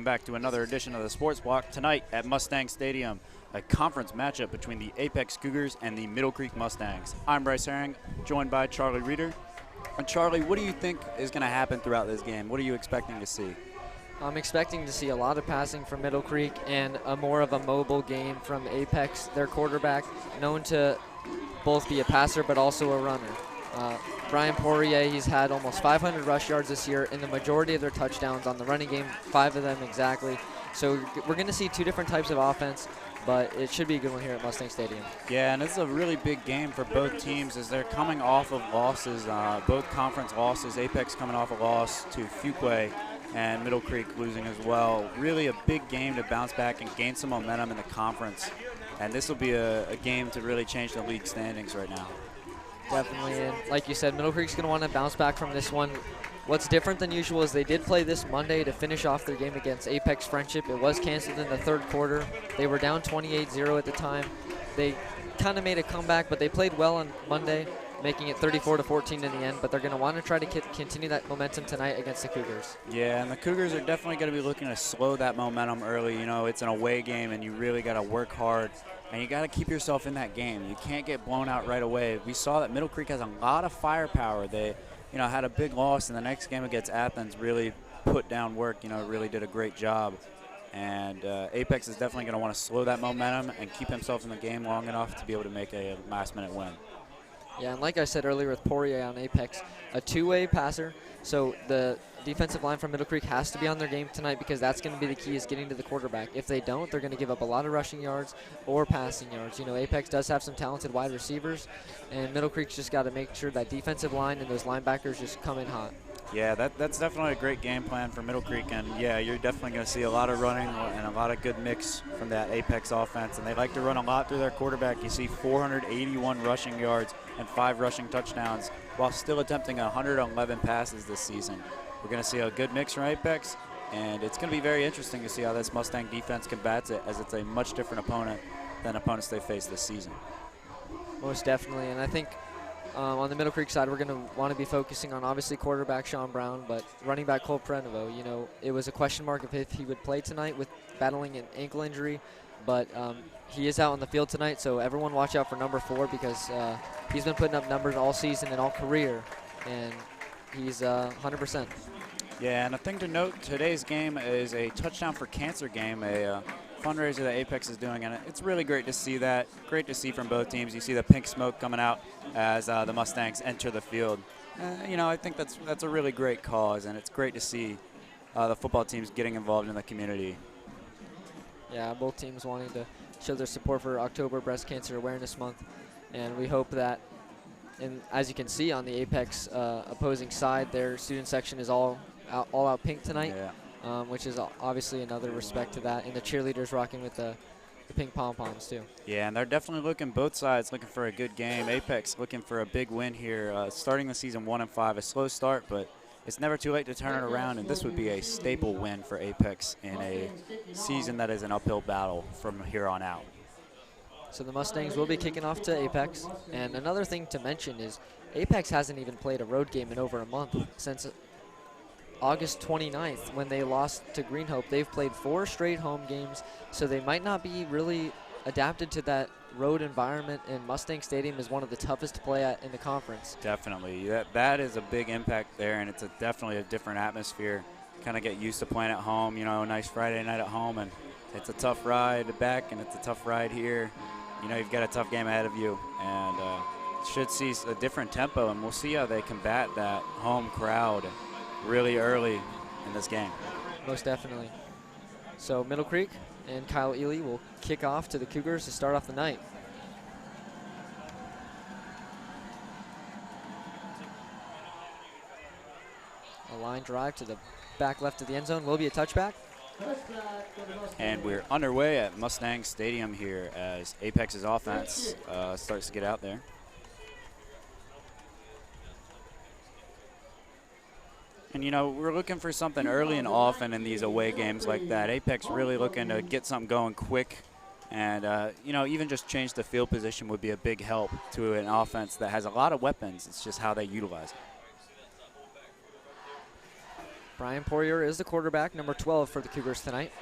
Welcome back to another edition of the Sports Block. Tonight at Mustang Stadium, a conference matchup between the Apex Cougars and the Middle Creek Mustangs. I'm Bryce Herring, joined by Charlie Reeder. And Charlie, what do you think is going to happen throughout this game? What are you expecting to see? I'm expecting to see a lot of passing from Middle Creek and a more of a mobile game from Apex, their quarterback, known to both be a passer but also a runner. Brian Poirier, he's had almost 500 rush yards this year, and the majority of their touchdowns on the running game, 5 of them exactly. So we're going to see two different types of offense, but it should be a good one here at Mustang Stadium. Yeah, and this is a really big game for both teams as they're coming off of losses, both conference losses. Apex coming off a loss to Fuquay and Middle Creek losing as well. Really a big game to bounce back and gain some momentum in the conference. And this will be a game to really change the league standings right now. Definitely, and like you said, Middle Creek's going to want to bounce back from this one. What's different than usual is they did play this Monday to finish off their game against Apex Friendship. It was canceled in the third quarter. They were down 28-0 at the time. They kind of made a comeback, but they played well on Monday, making it 34-14 in the end, but they're going to want to try to continue that momentum tonight against the Cougars. Yeah, and the Cougars are definitely going to be looking to slow that momentum early. You know, it's an away game, and you really got to work hard, and you got to keep yourself in that game. You can't get blown out right away. We saw that Middle Creek has a lot of firepower. They, you know, had a big loss in the next game against Athens, really put down work, you know, really did a great job. And Apex is definitely going to want to slow that momentum and keep himself in the game long enough to be able to make a last-minute win. Yeah, and like I said earlier with Poirier on Apex, a two-way passer. So the defensive line from Middle Creek has to be on their game tonight because that's going to be the key, is getting to the quarterback. If they don't, they're going to give up a lot of rushing yards or passing yards. You know, Apex does have some talented wide receivers, and Middle Creek's just got to make sure that defensive line and those linebackers just come in hot. Yeah, that's definitely a great game plan for Middle Creek, and yeah, you're definitely going to see a lot of running and a lot of good mix from that Apex offense, and they like to run a lot through their quarterback. You see 481 rushing yards and 5 rushing touchdowns while still attempting 111 passes this season. We're going to see a good mix from Apex, and it's going to be very interesting to see how this Mustang defense combats it, as it's a much different opponent than opponents they faced this season. Most definitely, and I think on the Middle Creek side, we're going to want to be focusing on obviously quarterback Sean Brown, but running back Cole Prenovo. You know, it was a question mark of if he would play tonight with battling an ankle injury, but he is out on the field tonight, so everyone watch out for number 4 because he's been putting up numbers all season and all career, and he's 100%. Yeah, and a thing to note, today's game is a Touchdown for Cancer game, a fundraiser that Apex is doing, and it's really great to see that. Great to see from both teams. You see the pink smoke coming out as the Mustangs enter the field. You know, I think that's a really great cause, and it's great to see the football teams getting involved in the community. Yeah, both teams wanting to show their support for October Breast Cancer Awareness Month, and we hope that, and as you can see on the Apex opposing side, their student section is all out pink tonight. Yeah. Which is obviously another respect to that, and the cheerleaders rocking with the pink pom-poms too. Yeah, and they're definitely looking, both sides looking for a good game. Apex looking for a big win here, starting the season 1-5, a slow start, but it's never too late to turn it around, and this would be a staple win for Apex in a season that is an uphill battle from here on out. So the Mustangs will be kicking off to Apex, and another thing to mention is Apex hasn't even played a road game in over a month since August 29th, when they lost to Green Hope. They've played 4 straight home games, so they might not be really adapted to that road environment, and Mustang Stadium is one of the toughest to play at in the conference. Definitely. That is a big impact there, and it's definitely a different atmosphere. Kind of get used to playing at home, you know, a nice Friday night at home, and it's a tough ride back, and it's a tough ride here. You know, you've got a tough game ahead of you, and should see a different tempo, and we'll see how they combat that home crowd really early in this game. Most definitely. So Middle Creek and Kyle Ely will kick off to the Cougars to start off the night. A line drive to the back left of the end zone will be a touchback. And we're underway at Mustang Stadium here as Apex's offense starts to get out there. And, you know, we're looking for something early and often in these away games like that. Apex really looking to get something going quick. And, you know, even just change the field position would be a big help to an offense that has a lot of weapons. It's just how they utilize it. Brian Poirier is the quarterback, number 12 for the Cougars tonight.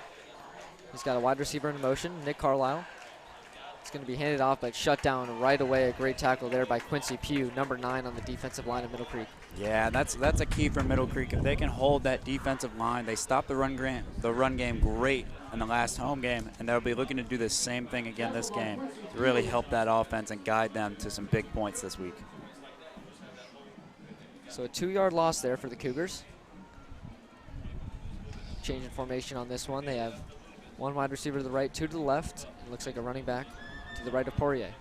He's got a wide receiver in motion, Nick Carlisle. It's going to be handed off, but shut down right away. A great tackle there by Quincy Pugh, number 9 on the defensive line of Middle Creek. Yeah, that's a key for Middle Creek. If they can hold that defensive line, they stop the run game great in the last home game, and they'll be looking to do the same thing again this game to really help that offense and guide them to some big points this week. So a 2-yard loss there for the Cougars. Change in formation on this one. They have one wide receiver to the right, 2 to the left. It looks like a running back to the right of Poirier.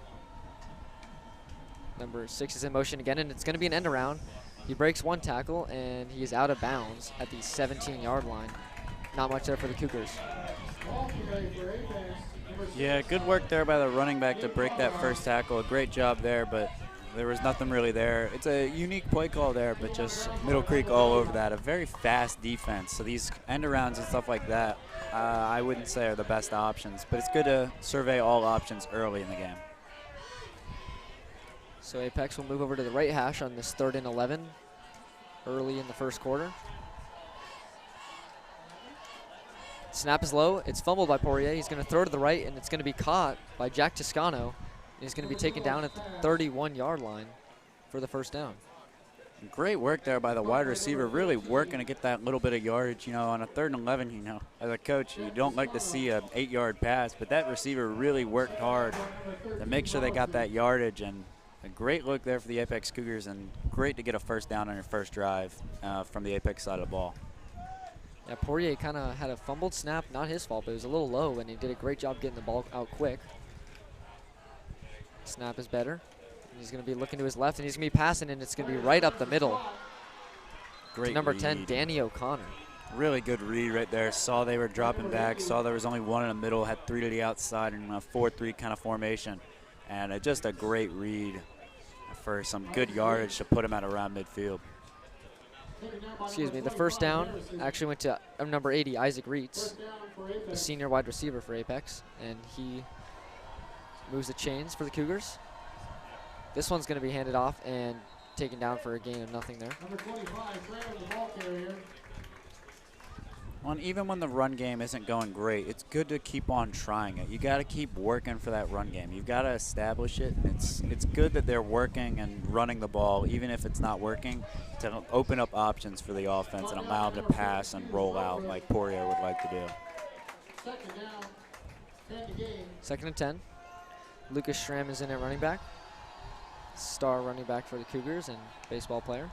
Number 6 is in motion again, and it's going to be an end around. He breaks one tackle, and he is out of bounds at the 17-yard line. Not much there for the Cougars. Yeah, good work there by the running back to break that first tackle. A great job there, but there was nothing really there. It's a unique play call there, but just Middle Creek all over that. A very fast defense, so these end arounds and stuff like that, I wouldn't say are the best options, but it's good to survey all options early in the game. So Apex will move over to the right hash on this 3rd and 11 early in the first quarter. Snap is low. It's fumbled by Poirier. He's going to throw to the right, and it's going to be caught by Jack Toscano. He's going to be taken down at the 31-yard line for the first down. Great work there by the wide receiver, really working to get that little bit of yardage. You know, on a 3rd and 11, you know, as a coach, you don't like to see an 8-yard pass, but that receiver really worked hard to make sure they got that yardage, and a great look there for the Apex Cougars, and great to get a first down on your first drive from the Apex side of the ball. Yeah, Poirier kind of had a fumbled snap, not his fault, but it was a little low, and he did a great job getting the ball out quick. Snap is better. He's going to be looking to his left, and he's going to be passing, and it's going to be right up the middle. Great number read. 10, Danny O'Connor. Really good read right there. Saw they were dropping back, saw there was only one in the middle, had 3 to the outside in a 4-3 kind of formation. And just a great read for some good yardage to put him at around midfield. Excuse me, the first down actually went to number 80, Isaac Reitz, the senior wide receiver for Apex, and he moves the chains for the Cougars. This one's going to be handed off and taken down for a gain of nothing there. Number 25, the ball carrier. Well, and even when the run game isn't going great, it's good to keep on trying it. You got to keep working for that run game. You've got to establish it. It's good that they're working and running the ball, even if it's not working, to open up options for the offense and allow them to pass and roll out like Poirier would like to do. Second down, 10 to gain. 2nd and 10. Lucas Schramm is in at running back. Star running back for the Cougars and baseball player.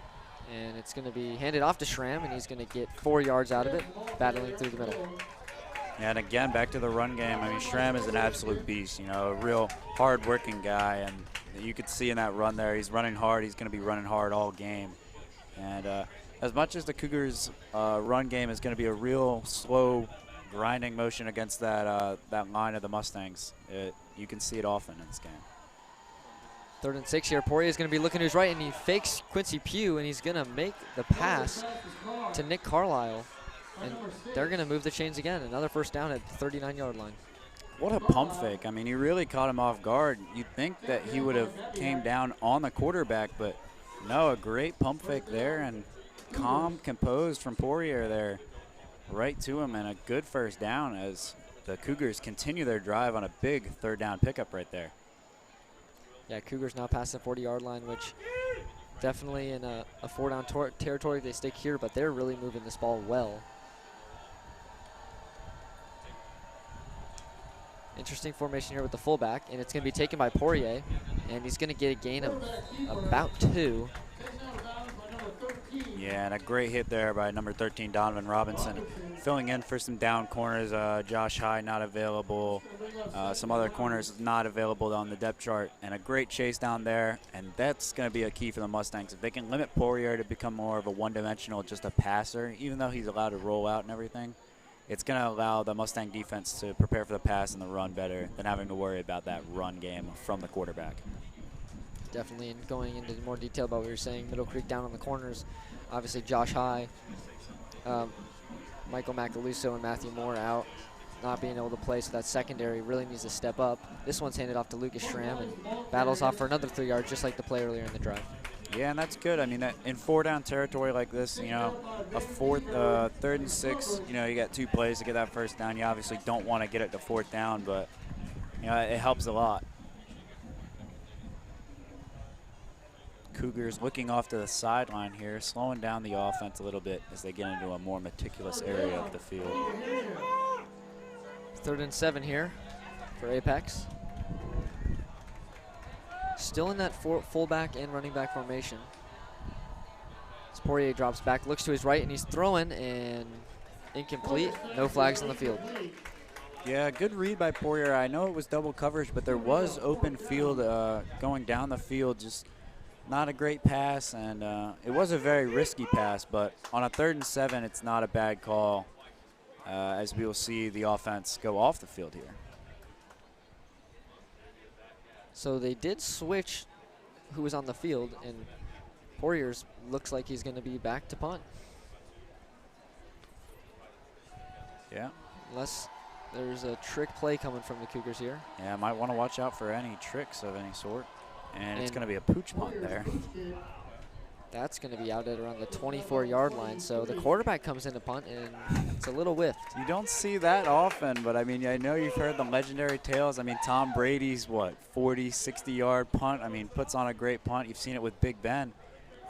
And it's going to be handed off to Schramm, and he's going to get 4 yards out of it, battling through the middle. Yeah, and again, back to the run game. I mean, Schramm is an absolute beast, you know, a real hard-working guy, and you could see in that run there, he's running hard. He's going to be running hard all game. And as much as the Cougars' run game is going to be a real slow, grinding motion against that line of the Mustangs, you can see it often in this game. 3rd and 6 here. Poirier is going to be looking to his right, and he fakes Quincy Pugh, and he's going to make the pass to Nick Carlisle. And they're going to move the chains again. Another first down at the 39-yard line. What a pump fake. I mean, he really caught him off guard. You'd think that he would have came down on the quarterback, but no, a great pump fake there, and calm, composed from Poirier there right to him, and a good first down as the Cougars continue their drive on a big 3rd down pickup right there. Yeah, Cougars now past the 40-yard line, which definitely in a 4-down territory they stick here, but they're really moving this ball well. Interesting formation here with the fullback, and it's going to be taken by Poirier, and he's going to get a gain of about 2. Yeah, and a great hit there by number 13, Donovan Robinson. Filling in for some down corners, Josh High not available, some other corners not available on the depth chart, and a great chase down there, and that's going to be a key for the Mustangs. If they can limit Poirier to become more of a one-dimensional, just a passer, even though he's allowed to roll out and everything, it's going to allow the Mustang defense to prepare for the pass and the run better than having to worry about that run game from the quarterback. Definitely, and going into more detail about what you were saying, Middle Creek down on the corners, obviously Josh High, Michael Macaluso and Matthew Moore out, not being able to play, so that secondary really needs to step up. This one's handed off to Lucas Schramm and battles off for another 3 yards, just like the play earlier in the drive. Yeah, and that's good. I mean, in 4-down territory like this, you know, a 3rd and 6, you know, you got 2 plays to get that first down. You obviously don't want to get it to 4th down, but, you know, it helps a lot. Cougars looking off to the sideline here, slowing down the offense a little bit as they get into a more meticulous area of the field. 3rd and 7 here for Apex. Still in that fullback and running back formation. As Poirier drops back, looks to his right, and he's throwing, and incomplete. No flags on the field. Yeah, good read by Poirier. I know it was double coverage, but there was open field going down the field. Just not a great pass, and it was a very risky pass, but on a 3rd and 7, it's not a bad call, as we will see the offense go off the field here. So they did switch who was on the field, and Poirier's looks like he's going to be back to punt. Yeah. Unless there's a trick play coming from the Cougars here. Yeah, might want to watch out for any tricks of any sort. And it's going to be a pooch punt there. That's going to be out at around the 24-yard line. So the quarterback comes in to punt, and it's a little whiffed. You don't see that often, but I mean, I know you've heard the legendary tales. I mean, Tom Brady's, what, 40, 60-yard punt? I mean, puts on a great punt. You've seen it with Big Ben.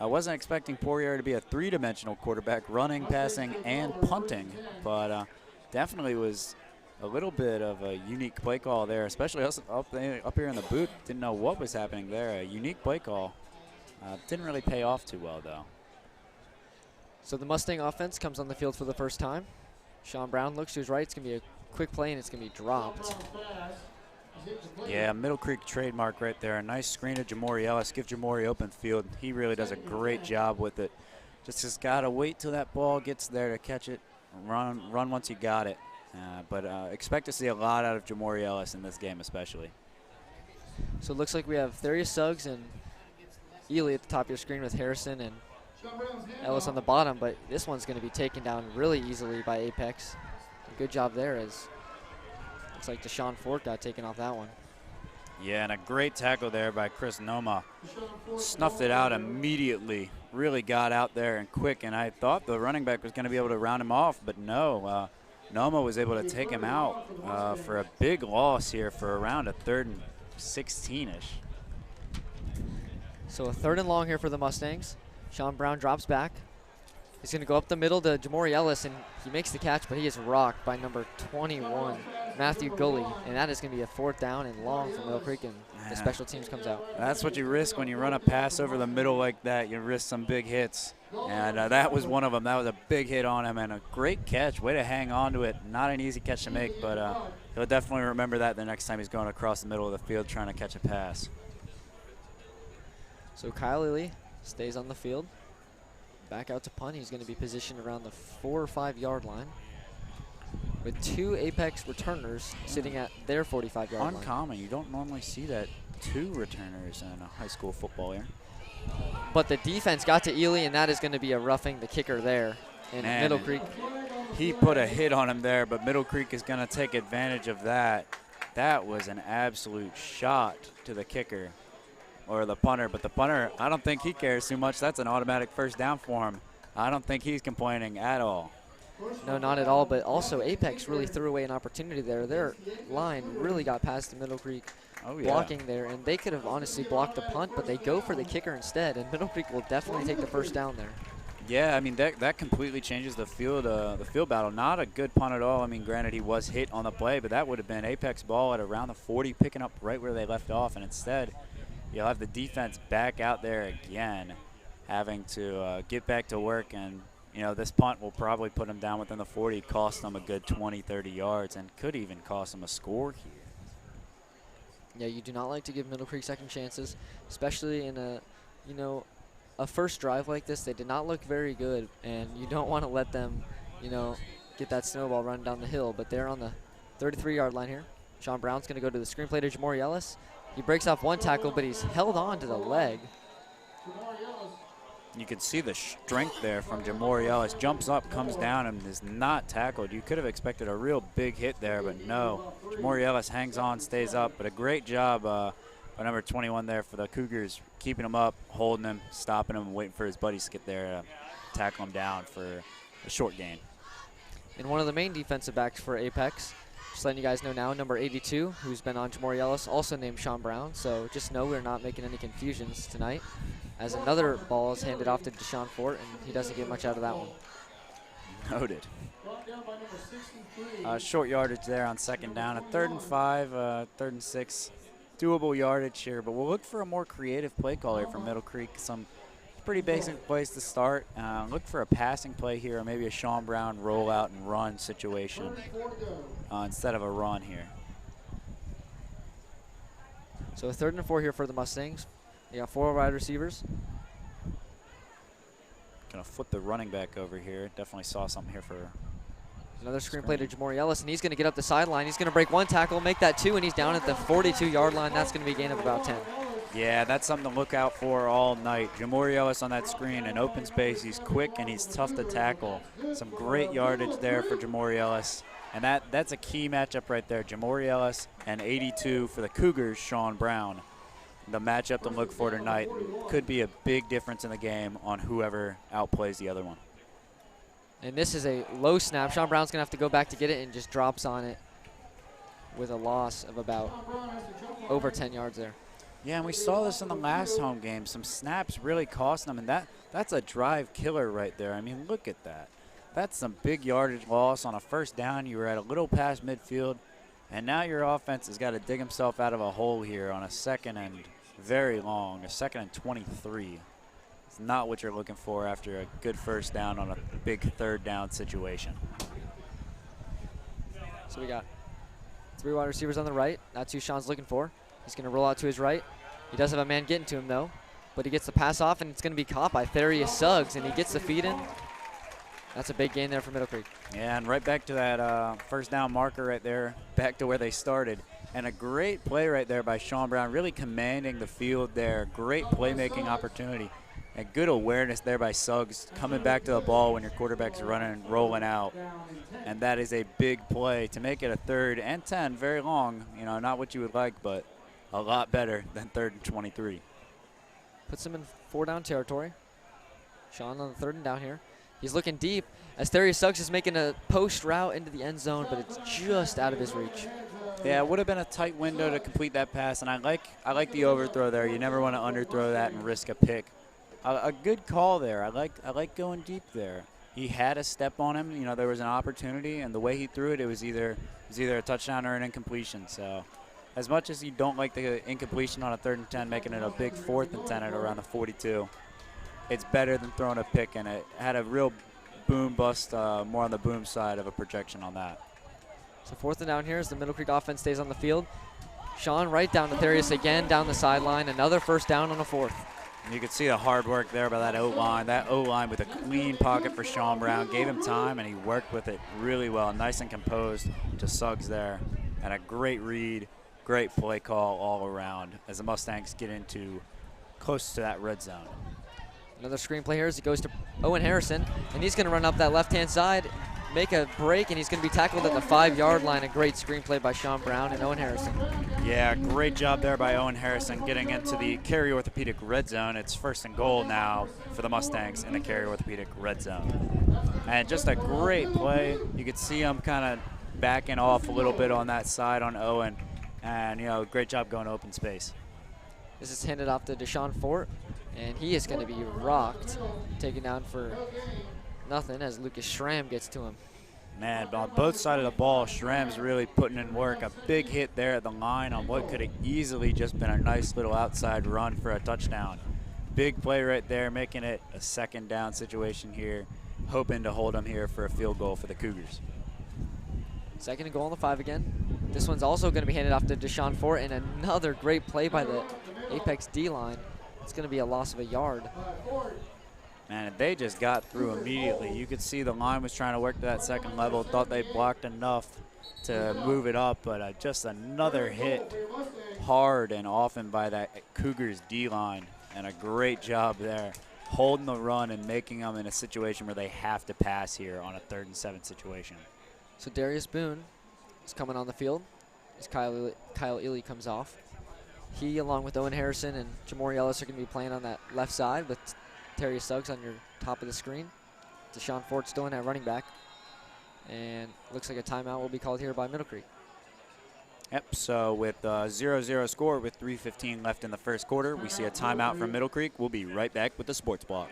I wasn't expecting Poirier to be a 3-dimensional quarterback, running, passing, and punting, but definitely was a little bit of a unique play call there, especially us up here in the booth. Didn't know what was happening there. A unique play call. Didn't really pay off too well, though. So the Mustang offense comes on the field for the first time. Sean Brown looks to his right. It's going to be a quick play, and it's going to be dropped. Yeah, Middle Creek trademark right there. A nice screen to Jamori Ellis. Give Jamori open field. He really does a great job with it. Just got to wait till that ball gets there to catch it. Run once you got it. But expect to see a lot out of Jamori Ellis in this game especially. So it looks like we have Therius Suggs and Ely at the top of your screen with Harrison and Ellis on the bottom, but this one's going to be taken down really easily by Apex. Good job there, as looks like Deshaun Fort got taken off that one. Yeah, and a great tackle there by Chris Noma. Snuffed it out immediately. Really got out there and quick, and I thought the running back was going to be able to round him off, but no. Noma was able to take him out for a big loss here for around a 3rd and 16-ish. So a 3rd and long here for the Mustangs. Sean Brown drops back. He's going to go up the middle to Jamori Ellis, and he makes the catch, but he is rocked by number 21, Matthew Gully, and that is going to be a 4th down and long for Middle Creek, and the special teams comes out. That's what you risk when you run a pass over the middle like that. You risk some big hits, and that was one of them. That was a big hit on him, and a great catch. Way to hang on to it. Not an easy catch to make, but he'll definitely remember that the next time he's going across the middle of the field trying to catch a pass. So Kyle Ely stays on the field. Back out to punt. He's going to be positioned around the 4 or 5 yard line with 2 Apex returners sitting at their 45-yard line. Uncommon. You don't normally see that 2 returners in a high school football here. But the defense got to Ely, and that is going to be a roughing the kicker there in Middle Creek. He put a hit on him there, but Middle Creek is going to take advantage of that. That was an absolute shot to the kicker. Or the punter, but the punter, I don't think he cares too much. That's an automatic 1st down for him. I don't think he's complaining at all. No, not at all, but also Apex really threw away an opportunity there. Their line really got past the Middle Creek blocking there, and they could have honestly blocked the punt, but they go for the kicker instead, and Middle Creek will definitely take the 1st down there. Yeah, I mean, that completely changes the field battle. Not a good punt at all. I mean, granted, he was hit on the play, but that would have been Apex ball at around the 40, picking up right where they left off, and instead, you'll have the defense back out there again, having to get back to work. And, you know, this punt will probably put them down within the 40, cost them a good 20, 30 yards, and could even cost them a score here. Yeah, you do not like to give Middle Creek second chances, especially in a, you know, a first drive like this. They did not look very good, and you don't want to let them, you know, get that snowball run down the hill. But they're on the 33-yard line here. Sean Brown's going to go to the screenplay to Jamori Ellis. He breaks off one tackle, but he's held on to the leg. You can see the strength there from Jamori Ellis. Jumps up, comes down, and is not tackled. You could have expected a real big hit there, but no. Jamori Ellis hangs on, stays up, but a great job But number 21 there for the Cougars, keeping him up, holding him, stopping him, waiting for his buddies to get there to tackle him down for a short gain. And one of the main defensive backs for Apex, just letting you guys know now, number 82, who's been on Jamori Ellis, also named Sean Brown. So just know we're not making any confusions tonight, as another ball is handed off to Deshaun Fort, and he doesn't get much out of that one. Noted. Short yardage there on second down. A 3rd and 5, 3rd and 6. Doable yardage here, but we'll look for a more creative play caller from Middle Creek. Some pretty basic plays to start. Look for a passing play here, or maybe a Sean Brown rollout and run situation instead of a run here. So a 3rd and 4 here for the Mustangs. They got 4 wide receivers. Gonna flip the running back over here. Definitely saw something here for another screen play to Jamori Ellis, and he's going to get up the sideline. He's going to break 1 tackle, make that 2, and he's down at the 42-yard line. That's going to be a gain of about 10. Yeah, that's something to look out for all night. Jamori Ellis on that screen in open space. He's quick and he's tough to tackle. Some great yardage there for Jamori Ellis. And that's a key matchup right there. Jamori Ellis and 82 for the Cougars, Sean Brown. The matchup to look for tonight could be a big difference in the game on whoever outplays the other one. And this is a low snap. Sean Brown's going to have to go back to get it and just drops on it with a loss of about over 10 yards there. Yeah, and we saw this in the last home game. Some snaps really cost them, and that's a drive killer right there. I mean, look at that. That's some big yardage loss on a first down. You were at a little past midfield, and now your offense has got to dig himself out of a hole here on a 2nd and very long, a 2nd and 23. It's not what you're looking for after a good first down on a big 3rd down situation. So we got 3 wide receivers on the right. That's who Sean's looking for. He's going to roll out to his right. He does have a man getting to him, though. But he gets the pass off, and it's going to be caught by Therius Suggs, and he gets the feed in. That's a big gain there for Middle Creek. Yeah, and right back to that first down marker right there, back to where they started. And a great play right there by Sean Brown, really commanding the field there. Great playmaking opportunity. And good awareness there by Suggs, coming back to the ball when your quarterback's running and rolling out. And that is a big play to make it a 3rd and 10, very long. You know, not what you would like, but a lot better than 3rd and 23. Puts him in 4-down territory. Sean on the 3rd and down here. He's looking deep as Therius Suggs is making a post route into the end zone, but it's just out of his reach. Yeah, it would have been a tight window to complete that pass, and I like the overthrow there. You never want to underthrow that and risk a pick. A good call there. I like going deep there. He had a step on him. You know, there was an opportunity, and the way he threw it, it was either a touchdown or an incompletion. So, as much as you don't like the incompletion on a 3rd and 10, making it a big 4th and 10 at around the 42, it's better than throwing a pick, and it had a real boom bust, more on the boom side of a projection on that. So 4th and down here as the Middle Creek offense stays on the field. Sean right down to Therius again down the sideline. Another first down on a 4th. And you could see the hard work there by that O-line. That O-line with a clean pocket for Sean Brown. Gave him time, and he worked with it really well. Nice and composed to Suggs there. And a great read, great play call all around as the Mustangs get into close to that red zone. Another screenplay here as he goes to Owen Harrison, and he's going to run up that left-hand side, make a break, and he's going to be tackled at the 5-yard line. A great screenplay by Sean Brown and Owen Harrison. Yeah, great job there by Owen Harrison getting into the Cary Orthopedic red zone. It's 1st and goal now for the Mustangs in the Cary Orthopedic red zone. And just a great play. You could see him kind of backing off a little bit on that side on Owen. And, you know, great job going to open space. This is handed off to Deshaun Fort, and he is going to be rocked, taken down for nothing as Lucas Schramm gets to him. Man, on both sides of the ball, Schramm's really putting in work. A big hit there at the line on what could have easily just been a nice little outside run for a touchdown. Big play right there, making it a 2nd down situation here, hoping to hold them here for a field goal for the Cougars. 2nd and goal on the 5 again. This one's also going to be handed off to Deshaun Fort, and another great play by the Apex D-line. It's going to be a loss of a yard. Man, they just got through immediately. You could see the line was trying to work to that 2nd level, thought they blocked enough to move it up, but just another hit hard and often by that Cougars D-line, and a great job there, holding the run and making them in a situation where they have to pass here on a 3rd and 7 situation. So Darius Boone is coming on the field as Kyle Ely comes off. He, along with Owen Harrison and Jamori Ellis, are going to be playing on that left side with Terry Suggs on your top of the screen. Deshaun Fort still in at running back. And looks like a timeout will be called here by Middle Creek. Yep, so with 0-0 score with 3:15 left in the first quarter, we see a timeout from Middle Creek. We'll be right back with the Sports Block.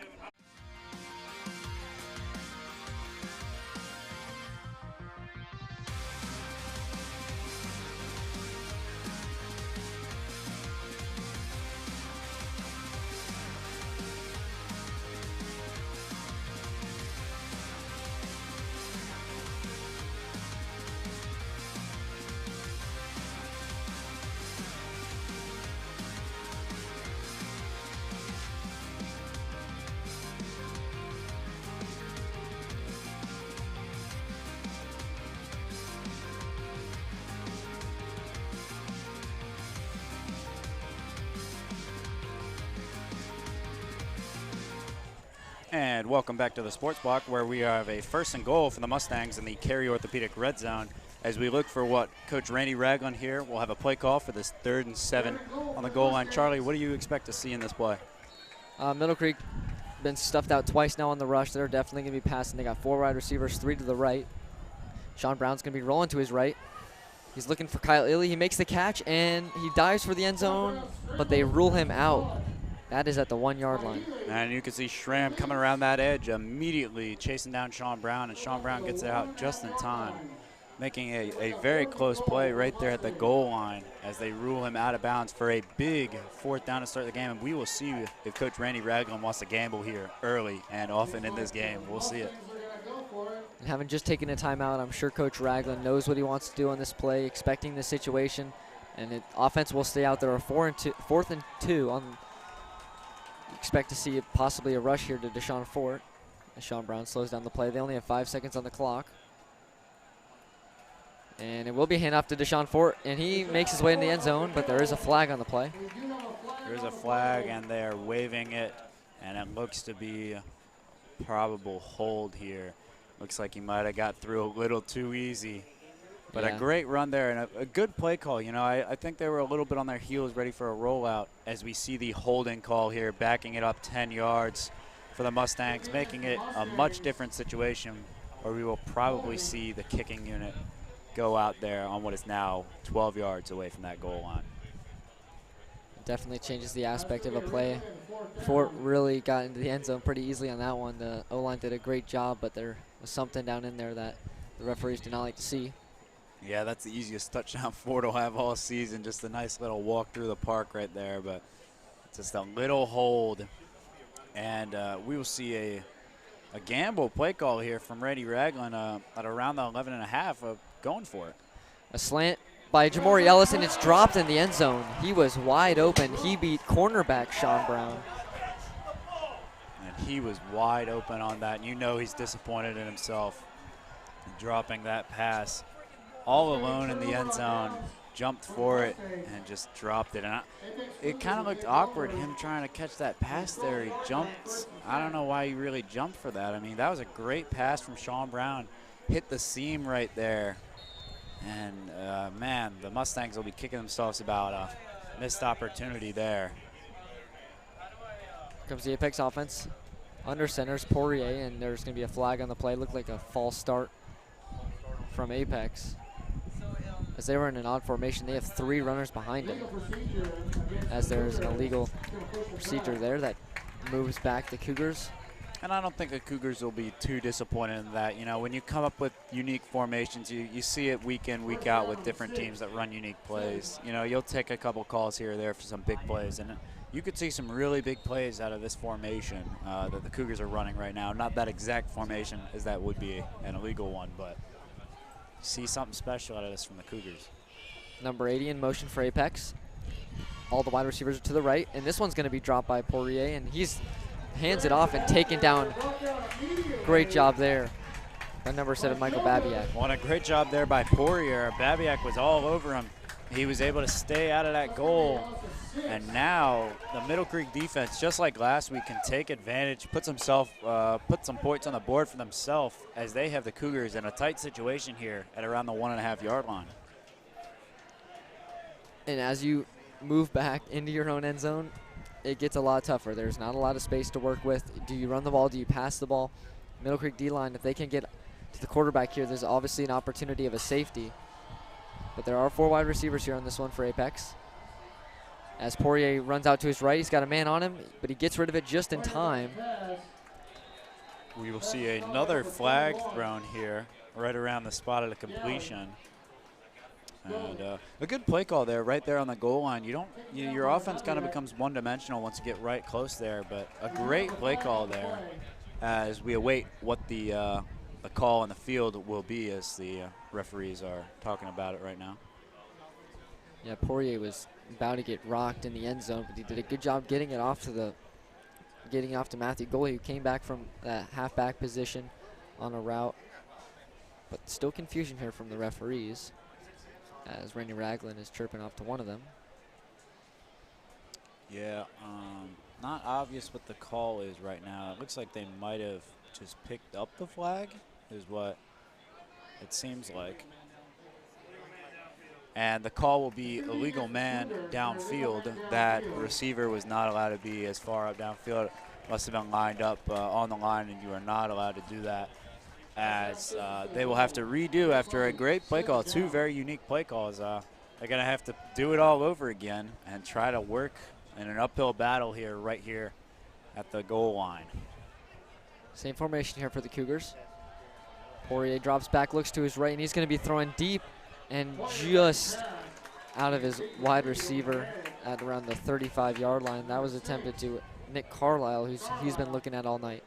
And welcome back to the Sports Block, where we have a 1st and goal for the Mustangs in the Cary Orthopedic red zone as we look for what Coach Randy Ragland here will have a play call for this 3rd and 7 on the goal line. Charlie, what do you expect to see in this play? Middle Creek been stuffed out twice now on the rush. They're definitely going to be passing. They got 4 wide receivers, 3 to the right. Sean Brown's going to be rolling to his right. He's looking for Kyle Illy. He makes the catch, and he dives for the end zone, but they rule him out. That is at the 1-yard line. And you can see Schramm coming around that edge immediately, chasing down Sean Brown, and Sean Brown gets it out just in time, making a very close play right there at the goal line as they rule him out of bounds for a big 4th down to start the game. And we will see if Coach Randy Ragland wants to gamble here early and often in this game. We'll see it. And having just taken a timeout, I'm sure Coach Ragland knows what he wants to do on this play, expecting this situation. And the offense will stay out there a 4th and 2 on. Expect to see possibly a rush here to Deshaun Fort as Sean Brown slows down the play. They only have 5 seconds on the clock. And it will be handoff to Deshaun Fort, and he makes his way in the end zone, but there is a flag on the play. There is a flag, and they're waving it, and it looks to be a probable hold here. Looks like he might have got through a little too easy. But Yeah. a great run there and a good play call. You know, I think they were a little bit on their heels ready for a rollout as we see the holding call here, backing it up 10 yards for the Mustangs, making it a much different situation where we will probably see the kicking unit go out there on what is now 12 yards away from that goal line. Definitely changes the aspect of a play. Fort really got into the end zone pretty easily on that one. The O-line did a great job, but there was something down in there that the referees did not like to see. Yeah, that's the easiest touchdown Ford will have all season. Just a nice little walk through the park right there, but just a little hold. And we will see a gamble play call here from Randy Ragland at around the 11.5, going for it. A slant by Jamori Ellis, and it's dropped in the end zone. He was wide open. He beat cornerback Sean Brown. And he was wide open on that. And you know he's disappointed in himself, dropping that pass. All alone in the end zone, jumped for it, and just dropped it. And it kind of looked awkward, him trying to catch that pass there. He jumped. I don't know why he really jumped for that. I mean, that was a great pass from Sean Brown. Hit the seam right there. And, man, the Mustangs will be kicking themselves about a missed opportunity there. Comes the Apex offense. Under center's Poirier, and there's going to be a flag on the play. Looked like a false start from Apex. As they were in an odd formation, they have 3 runners behind them. As there's an illegal procedure there that moves back the Cougars. And I don't think the Cougars will be too disappointed in that. You know, when you come up with unique formations, you see it week in, week out with different teams that run unique plays. You know, you'll take a couple calls here or there for some big plays. And you could see some really big plays out of this formation that the Cougars are running right now. Not that exact formation, as that would be an illegal one, but see something special out of this from the Cougars. Number 80 in motion for Apex. All the wide receivers are to the right, and this one's going to be dropped by Poirier, and he's hands it off and taken down. Great job there by number 7, Michael Babiak. Well, and a great job there by Poirier. Babiak was all over him. He was able to stay out of that goal. And now the Middle Creek defense, just like last week, can take advantage, put some points on the board for themselves as they have the Cougars in a tight situation here at around the 1.5 yard line. And as you move back into your own end zone, it gets a lot tougher. There's not a lot of space to work with. Do you run the ball? Do you pass the ball? Middle Creek D-line, if they can get to the quarterback here, there's obviously an opportunity of a safety. But there are 4 wide receivers here on this one for Apex. As Poirier runs out to his right, he's got a man on him, but he gets rid of it just in time. We will see another flag thrown here right around the spot of the completion. And a good play call there, right there on the goal line. Your offense kind of becomes one-dimensional once you get right close there, but a great play call there as we await what the call on the field will be as the referees are talking about it right now. Yeah, Poirier was about to get rocked in the end zone, but he did a good job getting it off to Matthew Goalie, who came back from that halfback position on a route. But still confusion here from the referees, as Randy Ragland is chirping off to one of them. Yeah, not obvious what the call is right now. It looks like they might have just picked up the flag, is what it seems like. And the call will be illegal man downfield. That receiver was not allowed to be as far up downfield. Must have been lined up on the line, and you are not allowed to do that, as they will have to redo after a great play call. 2 very unique play calls. They're going to have to do it all over again and try to work in an uphill battle here, right here at the goal line. Same formation here for the Cougars. Poirier drops back, looks to his right, and he's going to be throwing deep and just out of his wide receiver at around the 35-yard line. That was attempted to Nick Carlisle, he's been looking at all night.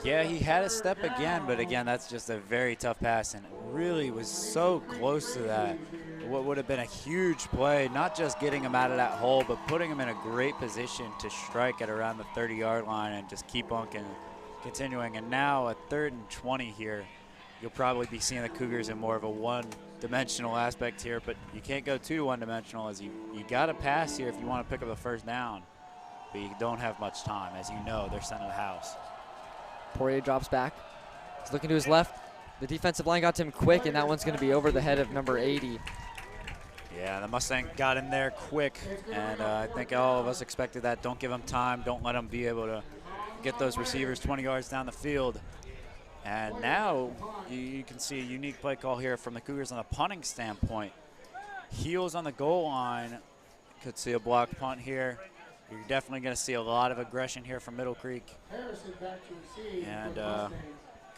Yeah, he had a step again, but again, that's just a very tough pass and really was so close to that. What would have been a huge play, not just getting him out of that hole, but putting him in a great position to strike at around the 30-yard line and just keep on continuing. And now a 3rd and 20 here. You'll probably be seeing the Cougars in more of a one-dimensional aspect here, but you can't go too one-dimensional, as you got to pass here if you want to pick up the first down. But you don't have much time. As you know, they're sent to the house. Poirier drops back. He's looking to his left. The defensive line got to him quick, and that one's going to be over the head of number 80. Yeah, the Mustang got in there quick, and I think all of us expected that. Don't give them time. Don't let them be able to get those receivers 20 yards down the field. And now you can see a unique play call here from the Cougars on a punting standpoint. Heels on the goal line. Could see a blocked punt here. You're definitely going to see a lot of aggression here from Middle Creek. And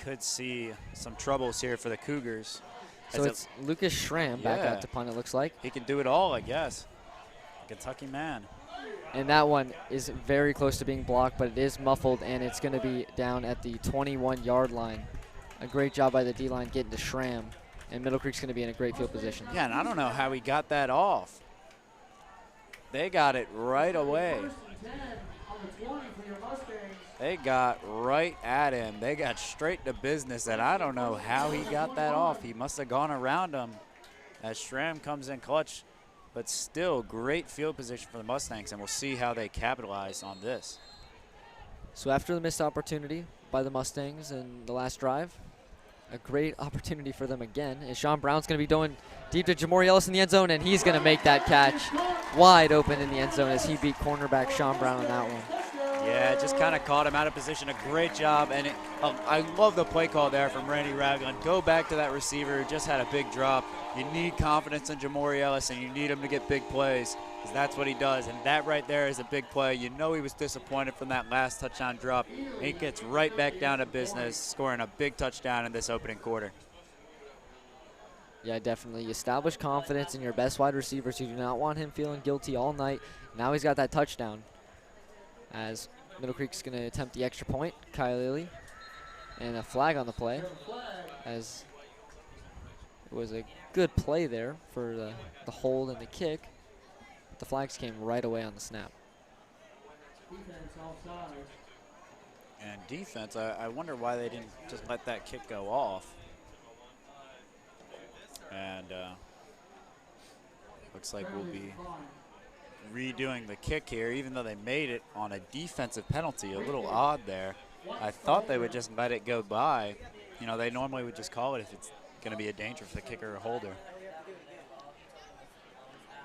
could see some troubles here for the Cougars. So it's Lucas Schramm back out to punt, it looks like. He can do it all, I guess. Kentucky man. And that one is very close to being blocked, but it is muffled, and it's going to be down at the 21-yard line. A great job by the D-line getting to Schramm, and Middle Creek's going to be in a great field position. Yeah, and I don't know how he got that off. They got it right away. They got right at him. They got straight to business, and I don't know how he got that off. He must have gone around him as Schramm comes in clutch. But still, great field position for the Mustangs, and we'll see how they capitalize on this. So after the missed opportunity by the Mustangs in the last drive, a great opportunity for them again. And Sean Brown's going to be going deep to Jamori Ellis in the end zone, and he's going to make that catch wide open in the end zone as he beat cornerback Sean Brown on that one. Yeah, just kind of caught him out of position. A great job, and I love the play call there from Randy Ragland. Go back to that receiver who just had a big drop. You need confidence in Jamori Ellis, and you need him to get big plays, because that's what he does. And that right there is a big play. You know he was disappointed from that last touchdown drop. And he gets right back down to business, scoring a big touchdown in this opening quarter. Yeah, definitely. You establish confidence in your best wide receivers. You do not want him feeling guilty all night. Now he's got that touchdown. As Middle Creek's going to attempt the extra point, Kyle Lilly, and a flag on the play, as it was a good play there for the hold and the kick. But the flags came right away on the snap. And defense, I wonder why they didn't just let that kick go off. And looks like we'll be redoing the kick here, even though they made it on a defensive penalty. A little odd there. I thought they would just let it go by. You know, they normally would just call it if it's going to be a danger for the kicker or holder.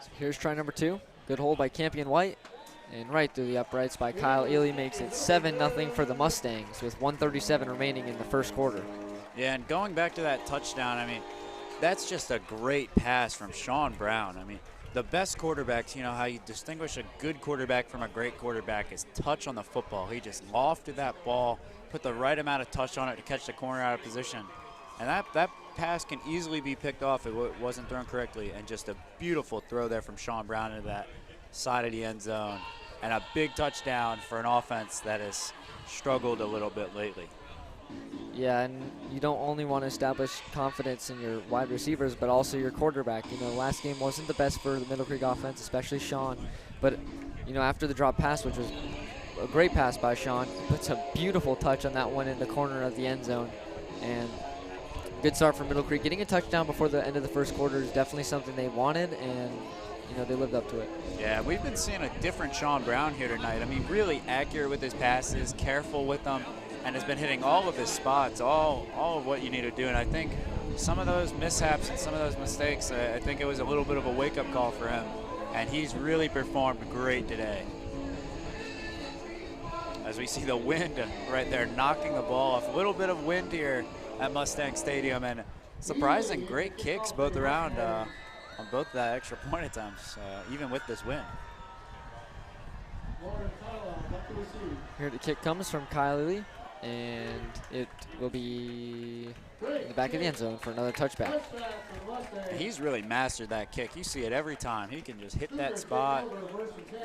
So here's try number 2. Good hold by Campion White. And right through the uprights by Kyle Ely makes it 7-0 for the Mustangs with 1:37 remaining in the first quarter. Yeah, and going back to that touchdown, I mean, that's just a great pass from Sean Brown. I mean, the best quarterbacks, you know, how you distinguish a good quarterback from a great quarterback is touch on the football. He just lofted that ball, put the right amount of touch on it to catch the corner out of position. And that pass can easily be picked off if it wasn't thrown correctly. And just a beautiful throw there from Sean Brown into that side of the end zone. And a big touchdown for an offense that has struggled a little bit lately. Yeah, and you don't only want to establish confidence in your wide receivers, but also your quarterback. You know, last game wasn't the best for the Middle Creek offense, especially Sean. But, you know, after the drop pass, which was a great pass by Sean, puts a beautiful touch on that one in the corner of the end zone. And good start for Middle Creek. Getting a touchdown before the end of the first quarter is definitely something they wanted, and, you know, they lived up to it. Yeah, we've been seeing a different Sean Brown here tonight. I mean, really accurate with his passes, careful with them, and has been hitting all of his spots, all of what you need to do. And I think some of those mishaps and some of those mistakes, I think it was a little bit of a wake-up call for him. And he's really performed great today. As we see the wind right there knocking the ball off. A little bit of wind here at Mustang Stadium, and surprising great kicks both around on both the extra point attempts, even with this wind. Here the kick comes from Kyle Ely, and it will be in the back of the end zone for another touchback. He's really mastered that kick. You see it every time. He can just hit that spot,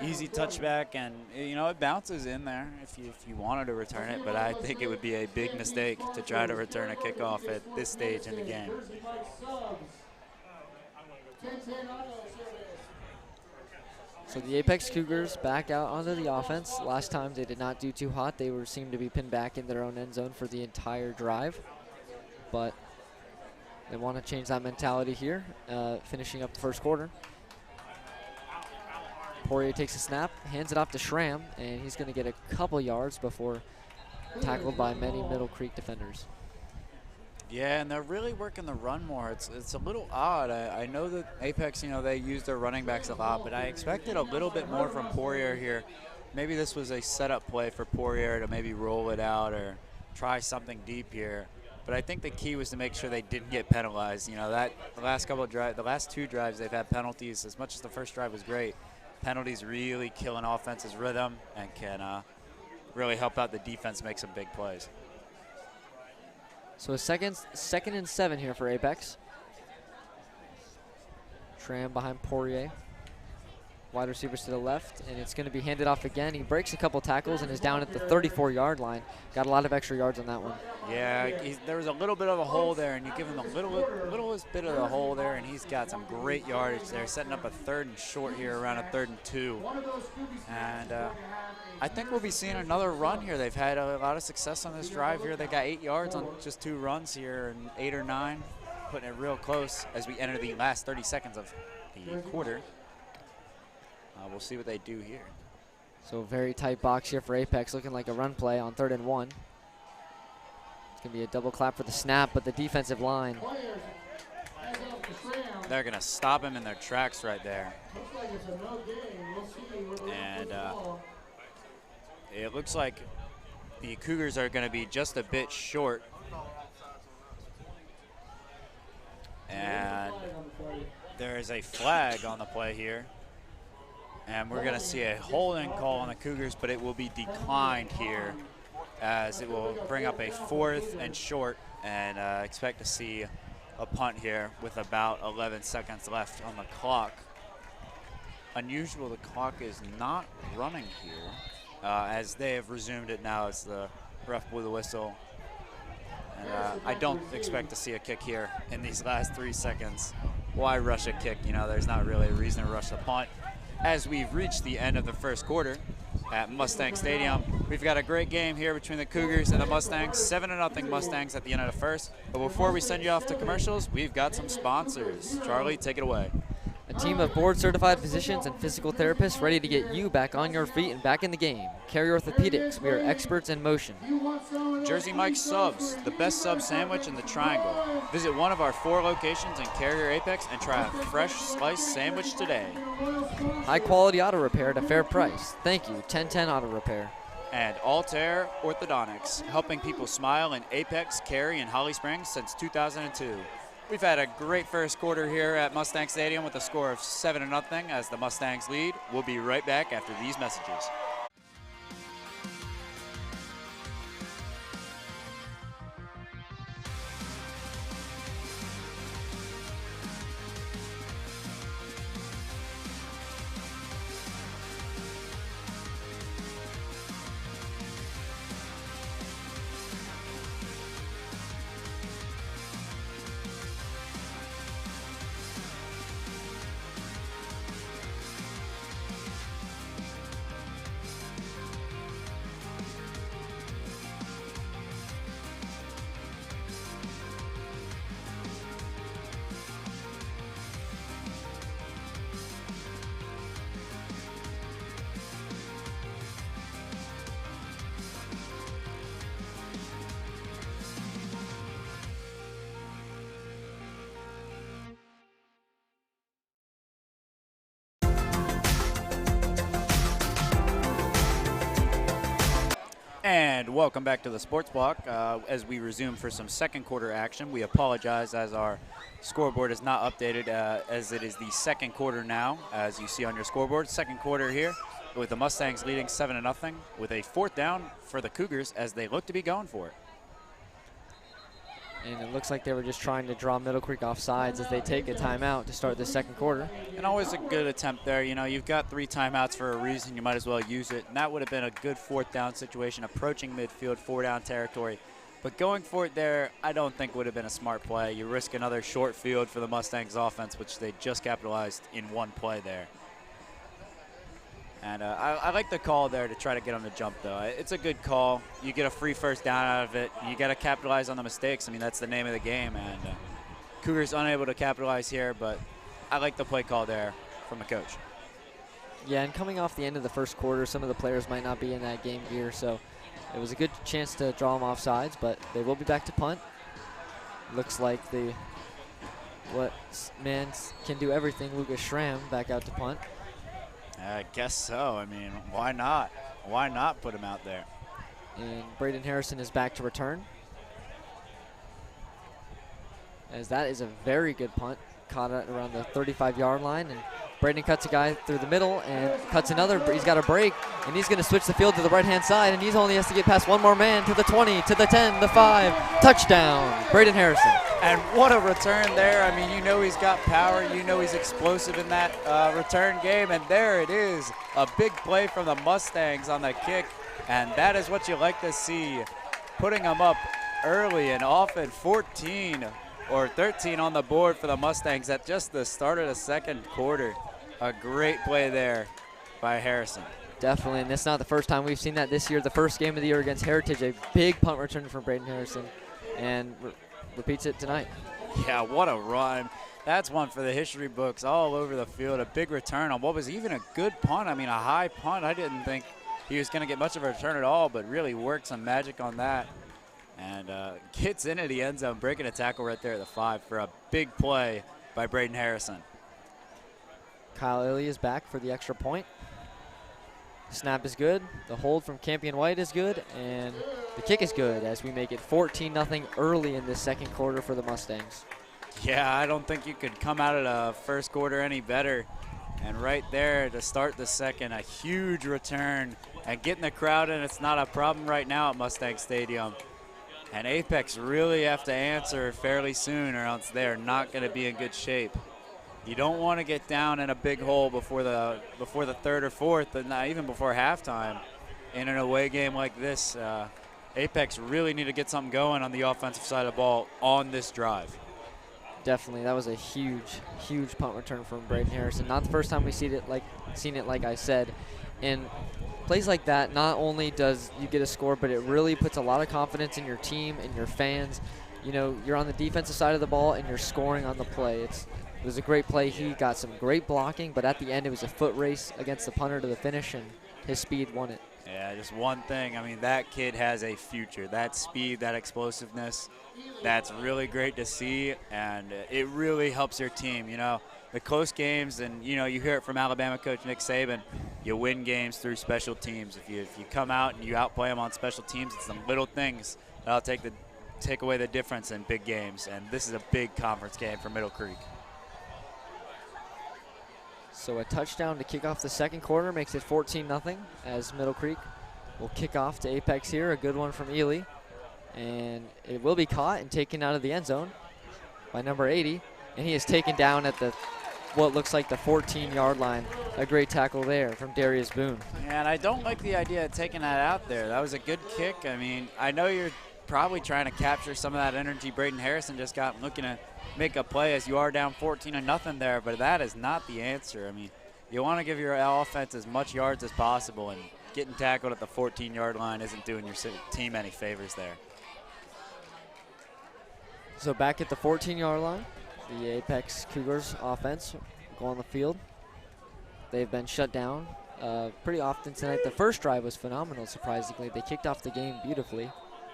easy touchback, and you know it bounces in there if you wanted to return it. But I think it would be a big mistake to try to return a kickoff at this stage in the game. So the Apex Cougars back out onto the offense. Last time they did not do too hot. They seemed to be pinned back in their own end zone for the entire drive. But they want to change that mentality here, finishing up the first quarter. Poirier takes a snap, hands it off to Schramm, and he's going to get a couple yards before tackled by many Middle Creek defenders. Yeah, and they're really working the run more. It's a little odd. I know that Apex, you know, they use their running backs a lot, but I expected a little bit more from Poirier here. Maybe this was a setup play for Poirier to maybe roll it out or try something deep here. But I think the key was to make sure they didn't get penalized. You know, that the last two drives they've had penalties. As much as the first drive was great, penalties really kill an offense's rhythm and can really help out the defense make some big plays. So a second and 7 here for Apex. Schramm behind Poirier. Wide receivers to the left, and it's going to be handed off again. He breaks a couple tackles and is down at the 34-yard line. Got a lot of extra yards on that one. Yeah, there was a little bit of a hole there, and you give him a little bit of the hole there, and he's got some great yardage there, setting up a 3rd and short here around a 3rd and 2. And I think we'll be seeing another run here. They've had a lot of success on this drive here. They got 8 yards on just 2 runs here, and 8 or 9, putting it real close as we enter the last 30 seconds of the quarter. We'll see what they do here. So very tight box here for Apex, looking like a run play on 3rd and 1. It's going to be a double clap for the snap, but the defensive line. They're going to stop him in their tracks right there. And it looks like the Cougars are going to be just a bit short. And there is a flag on the play here. And we're going to see a holding call on the Cougars, but it will be declined here as it will bring up a 4th and short, and expect to see a punt here with about 11 seconds left on the clock. Unusual, the clock is not running here as they have resumed it now as the ref blew the whistle. And I don't expect to see a kick here in these last 3 seconds. Why rush a kick? You know, there's not really a reason to rush the punt. As we've reached the end of the first quarter at Mustang Stadium, we've got a great game here between the Cougars and the Mustangs. 7-0 Mustangs at the end of the first. But before we send you off to commercials, we've got some sponsors. Charlie, take it away. A team of board-certified physicians and physical therapists ready to get you back on your feet and back in the game. Carry Orthopedics, we are experts in motion. Jersey Mike's Subs, the best sub sandwich in the Triangle. Visit one of our 4 locations in Carrier Apex and try a fresh sliced sandwich today. High-quality auto repair at a fair price. Thank you, 1010 Auto Repair. And Altair Orthodontics, helping people smile in Apex, Cary, and Holly Springs since 2002. We've had a great first quarter here at Mustang Stadium with a score of 7-0 as the Mustangs lead. We'll be right back after these messages. And welcome back to the Sports Block as we resume for some second quarter action. We apologize as our scoreboard is not updated as it is the second quarter now, as you see on your scoreboard. Second quarter here with the Mustangs leading 7-0 with a 4th down for the Cougars as they look to be going for it. And it looks like they were just trying to draw Middle Creek off sides as they take a timeout to start the second quarter. And always a good attempt there. You know, you've got 3 timeouts for a reason. You might as well use it. And that would have been a good 4th down situation, approaching midfield, 4-down territory. But going for it there, I don't think would have been a smart play. You risk another short field for the Mustangs offense, which they just capitalized in one play there. And I like the call there to try to get them to jump, though. It's a good call. You get a free 1st down out of it. You got to capitalize on the mistakes. I mean, that's the name of the game. And Cougars unable to capitalize here, but I like the play call there from the coach. Yeah, and coming off the end of the first quarter, some of the players might not be in that game gear, so it was a good chance to draw them off sides, but they will be back to punt. Looks like what man can do everything, Lucas Schramm back out to punt. I guess so. I mean, why not? Why not put him out there? And Braden Harrison is back to return. As that is a very good punt. Caught it around the 35-yard line. And Braden cuts a guy through the middle and cuts another. He's got a break. And he's going to switch the field to the right-hand side. And he only has to get past one more man to the 20, to the 10, the 5. Touchdown, Braden Harrison. And what a return there. I mean, you know he's got power. You know he's explosive in that return game. And there it is, a big play from the Mustangs on the kick. And that is what you like to see, putting them up early and often 14 or 13 on the board for the Mustangs at just the start of the second quarter. A great play there by Harrison. Definitely, and it's not the first time we've seen that this year. The first game of the year against Heritage, a big punt return from Braden Harrison. And repeats it tonight. Yeah, what a run. That's one for the history books all over the field. A big return on what was even a good punt. I mean, a high punt. I didn't think he was going to get much of a return at all, but really worked some magic on that. And gets into the end zone, breaking a tackle right there at the 5 for a big play by Braden Harrison. Kyle Illy is back for the extra point. Snap is good. The hold from Campion White is good. And the kick is good as we make it 14-0 early in this second quarter for the Mustangs. Yeah, I don't think you could come out of the first quarter any better. And right there to start the second, a huge return. And getting the crowd in, it's not a problem right now at Mustang Stadium. And Apex really have to answer fairly soon or else they're not going to be in good shape. You don't want to get down in a big hole before the third or fourth, and not even before halftime in an away game like this. Apex really need to get something going on the offensive side of the ball on this drive. Definitely, that was a huge punt return from Braden Harrison. Not the first time we've seen it, like I said. And plays like that, not only does you get a score, but it really puts a lot of confidence in your team and your fans. You know, you're on the defensive side of the ball and you're scoring on the play. It was a great play. He got some great blocking, but at the end it was a foot race against the punter to the finish, and his speed won it. Yeah, just one thing. I mean, that kid has a future. That speed, that explosiveness, that's really great to see, and it really helps your team. You know, the close games, and, you know, you hear it from Alabama coach Nick Saban, you win games through special teams. If you come out and you outplay them on special teams, it's the little things that'll take away the difference in big games, and this is a big conference game for Middle Creek. So a touchdown to kick off the second quarter makes it 14-0 as Middle Creek will kick off to Apex here. A good one from Ely. And it will be caught and taken out of the end zone by number 80. And he is taken down at what looks like the 14-yard line. A great tackle there from Darius Boone. And I don't like the idea of taking that out there. That was a good kick. I mean, I know you're probably trying to capture some of that energy Braden Harrison just got looking to make a play as you are down 14-0 there, but that is not the answer. I mean, you want to give your offense as much yards as possible, and getting tackled at the 14-yard line isn't doing your team any favors there. So back at the 14-yard line, the Apex Cougars offense go on the field. They've been shut down pretty often tonight. The first drive was phenomenal, surprisingly. They kicked off the game beautifully.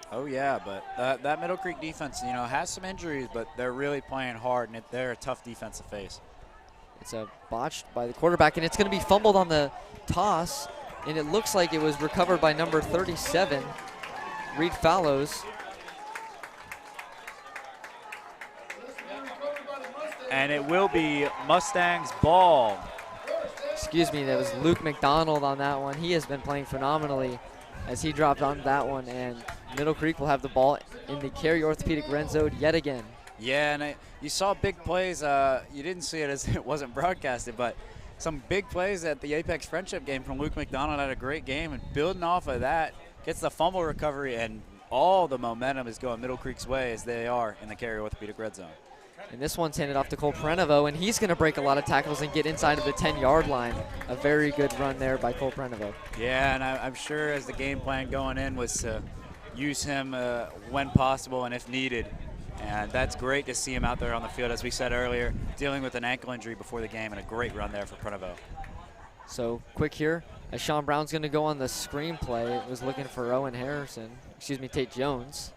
Oh, yeah, but that Middle Creek defense, you know, has some injuries, but they're really playing hard, and they're a tough defense to face. It's a botched by the quarterback, and it's going to be fumbled on the toss, and it looks like it was recovered by number 37, Reed Fallows. And it will be Mustangs ball. Excuse me, that was Luke McDonald on that one. He has been playing phenomenally as he dropped on that one, and Middle Creek will have the ball in the Cary Orthopedic red zone yet again. Yeah, and you saw big plays. You didn't see it as it wasn't broadcasted, but some big plays at the Apex Friendship game from Luke McDonald. Had a great game, and building off of that, gets the fumble recovery, and all the momentum is going Middle Creek's way as they are in the Cary Orthopedic red zone. And this one's handed off to Cole Prenovo, and he's going to break a lot of tackles and get inside of the 10-yard line. A very good run there by Cole Prenovo. Yeah, and I'm sure as the game plan going in was to use him when possible and if needed. And that's great to see him out there on the field, as we said earlier, dealing with an ankle injury before the game, and a great run there for Prenovo. So quick here, as Sean Brown's going to go on the screen play. It was looking for Tate Jones.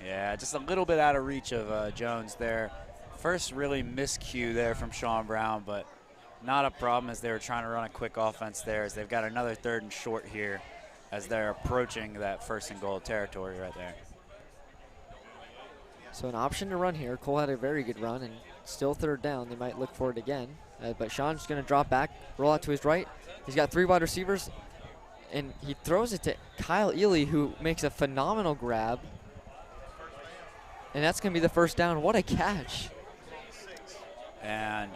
Yeah, just a little bit out of reach of Jones there. First really miscue there from Sean Brown, but not a problem as they were trying to run a quick offense there, as they've got another 3rd and short here as they're approaching that 1st and goal territory right there. So an option to run here. Cole had a very good run, and still 3rd down. They might look for it again. But Sean's going to drop back, roll out to his right. He's got 3 wide receivers, and he throws it to Kyle Ely, who makes a phenomenal grab. And that's going to be the 1st down. What a catch. And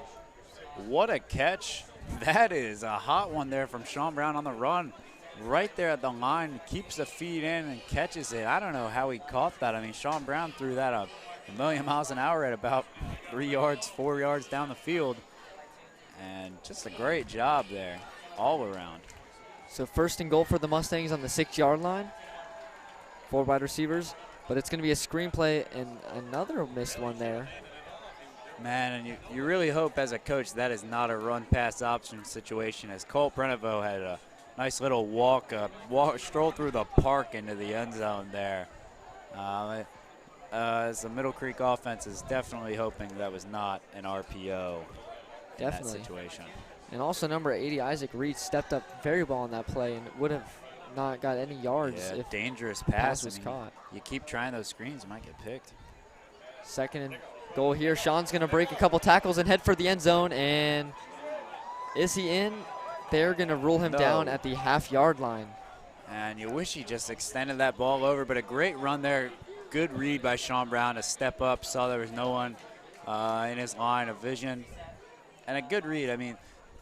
what a catch. That is a hot one there from Sean Brown on the run. Right there at the line, keeps the feet in and catches it. I don't know how he caught that. I mean, Sean Brown threw that a million miles an hour at about 3 yards, 4 yards down the field. And just a great job there all around. So 1st and goal for the Mustangs on the 6-yard line. 4 wide receivers. But it's going to be a screenplay and another missed one there. Man, and you really hope as a coach that is not a run-pass option situation, as Cole Prenovo had a nice little stroll through the park into the end zone there. As the Middle Creek offense is definitely hoping that was not an RPO in that situation. And also number 80, Isaac Reed, stepped up very well on that play and would have not got any yards if dangerous pass was caught. You keep trying those screens, you might get picked. 2nd and goal here. Sean's going to break a couple tackles and head for the end zone. And is he in? They're going to rule him down at the half-yard line. And you wish he just extended that ball over, but a great run there. Good read by Sean Brown to step up, saw there was no one in his line of vision. And a good read. I mean,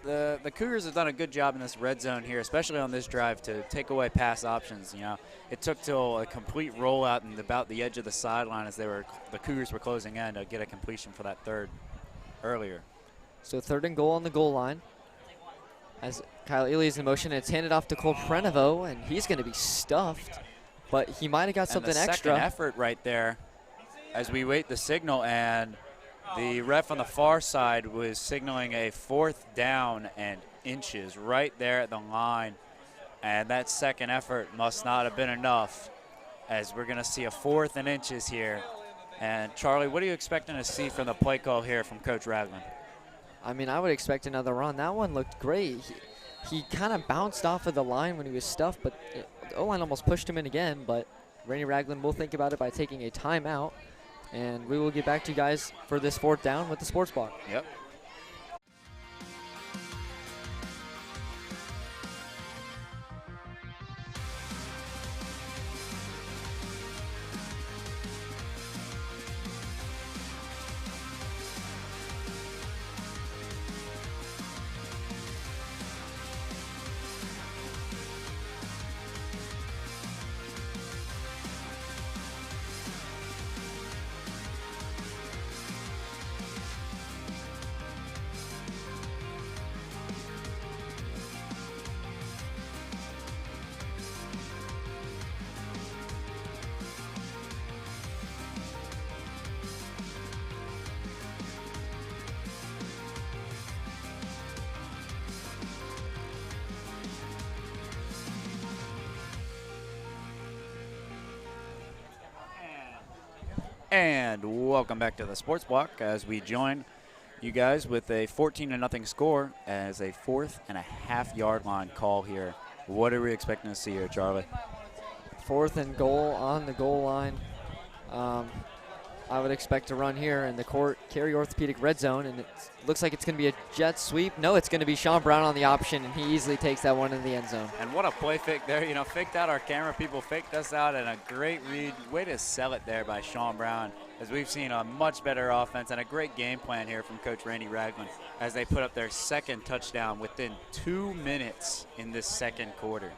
the Cougars have done a good job in this red zone here, especially on this drive, to take away pass options. You know, it took till a complete rollout and about the edge of the sideline as the Cougars were closing in to get a completion for that 3rd earlier. So 3rd and goal on the goal line. As Kyle Ely is in motion, it's handed off to Cole Prenovo, and he's going to be stuffed. But he might have got something extra. Second effort right there as we wait the signal, and The ref on the far side was signaling a 4th down and inches right there at the line. And that second effort must not have been enough, as we're going to see a 4th and inches here. And Charlie, what are you expecting to see from the play call here from Coach Ragland? I mean, I would expect another run. That one looked great. He kind of bounced off of the line when he was stuffed, but the O-line almost pushed him in again. But Randy Ragland will think about it by taking a timeout. And we will get back to you guys for this 4th down with the sports block. Yep. And welcome back to the Sports Block as we join you guys with a 14-0 score as a 4.5-yard line call here. What are we expecting to see here, Charlie? 4th and goal on the goal line. I would expect to run here in the Cary Orthopedic red zone, and it looks like it's going to be a jet sweep. No, it's going to be Sean Brown on the option, and he easily takes that one in the end zone. And what a play fake there. You know, faked out our camera people, faked us out, and a great read. Way to sell it there by Sean Brown, as we've seen a much better offense and a great game plan here from Coach Randy Ragland as they put up their 2nd touchdown within 2 minutes in this 2nd quarter.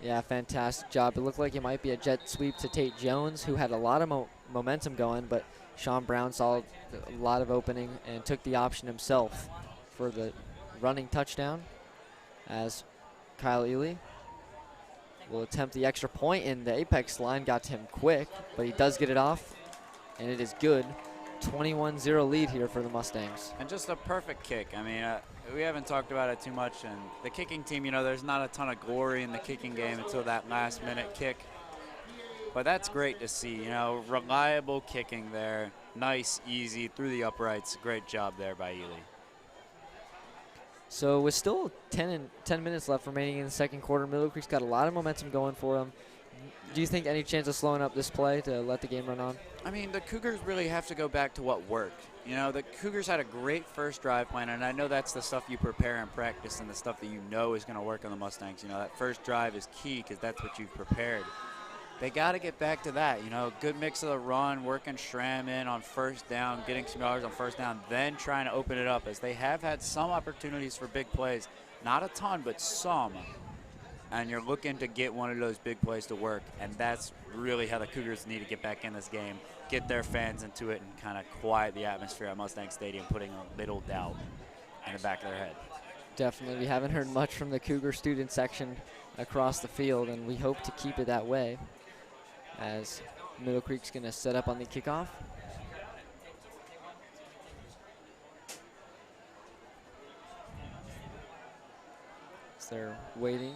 Yeah, fantastic job. It looked like it might be a jet sweep to Tate Jones, who had a lot of momentum going, but Sean Brown saw a lot of opening and took the option himself for the running touchdown, as Kyle Ely will attempt the extra point, and the apex line got to him quick, but he does get it off, and it is good. 21-0 lead here for the Mustangs. And just a perfect kick. I mean, we haven't talked about it too much, and the kicking team, you know, there's not a ton of glory in the kicking game until that last-minute kick. But that's great to see, you know, reliable kicking there. Nice, easy, through the uprights. Great job there by Ely. So with still 10 minutes left remaining in the 2nd quarter, Middle Creek's got a lot of momentum going for them. Do you think any chance of slowing up this play to let the game run on? I mean, the Cougars really have to go back to what worked. You know, the Cougars had a great first drive plan, and I know that's the stuff you prepare in practice and the stuff that you know is going to work on the Mustangs. You know, that first drive is key because that's what you've prepared. They got to get back to that, you know, good mix of the run, working Schramm in on 1st down, getting some yards on 1st down, then trying to open it up, as they have had some opportunities for big plays. Not a ton, but some. And you're looking to get one of those big plays to work, and that's really how the Cougars need to get back in this game, get their fans into it, and kind of quiet the atmosphere at Mustang Stadium, putting a little doubt in the back of their head. Definitely. We haven't heard much from the Cougar student section across the field, and we hope to keep it that way, as Middle Creek's going to set up on the kickoff. So they're waiting,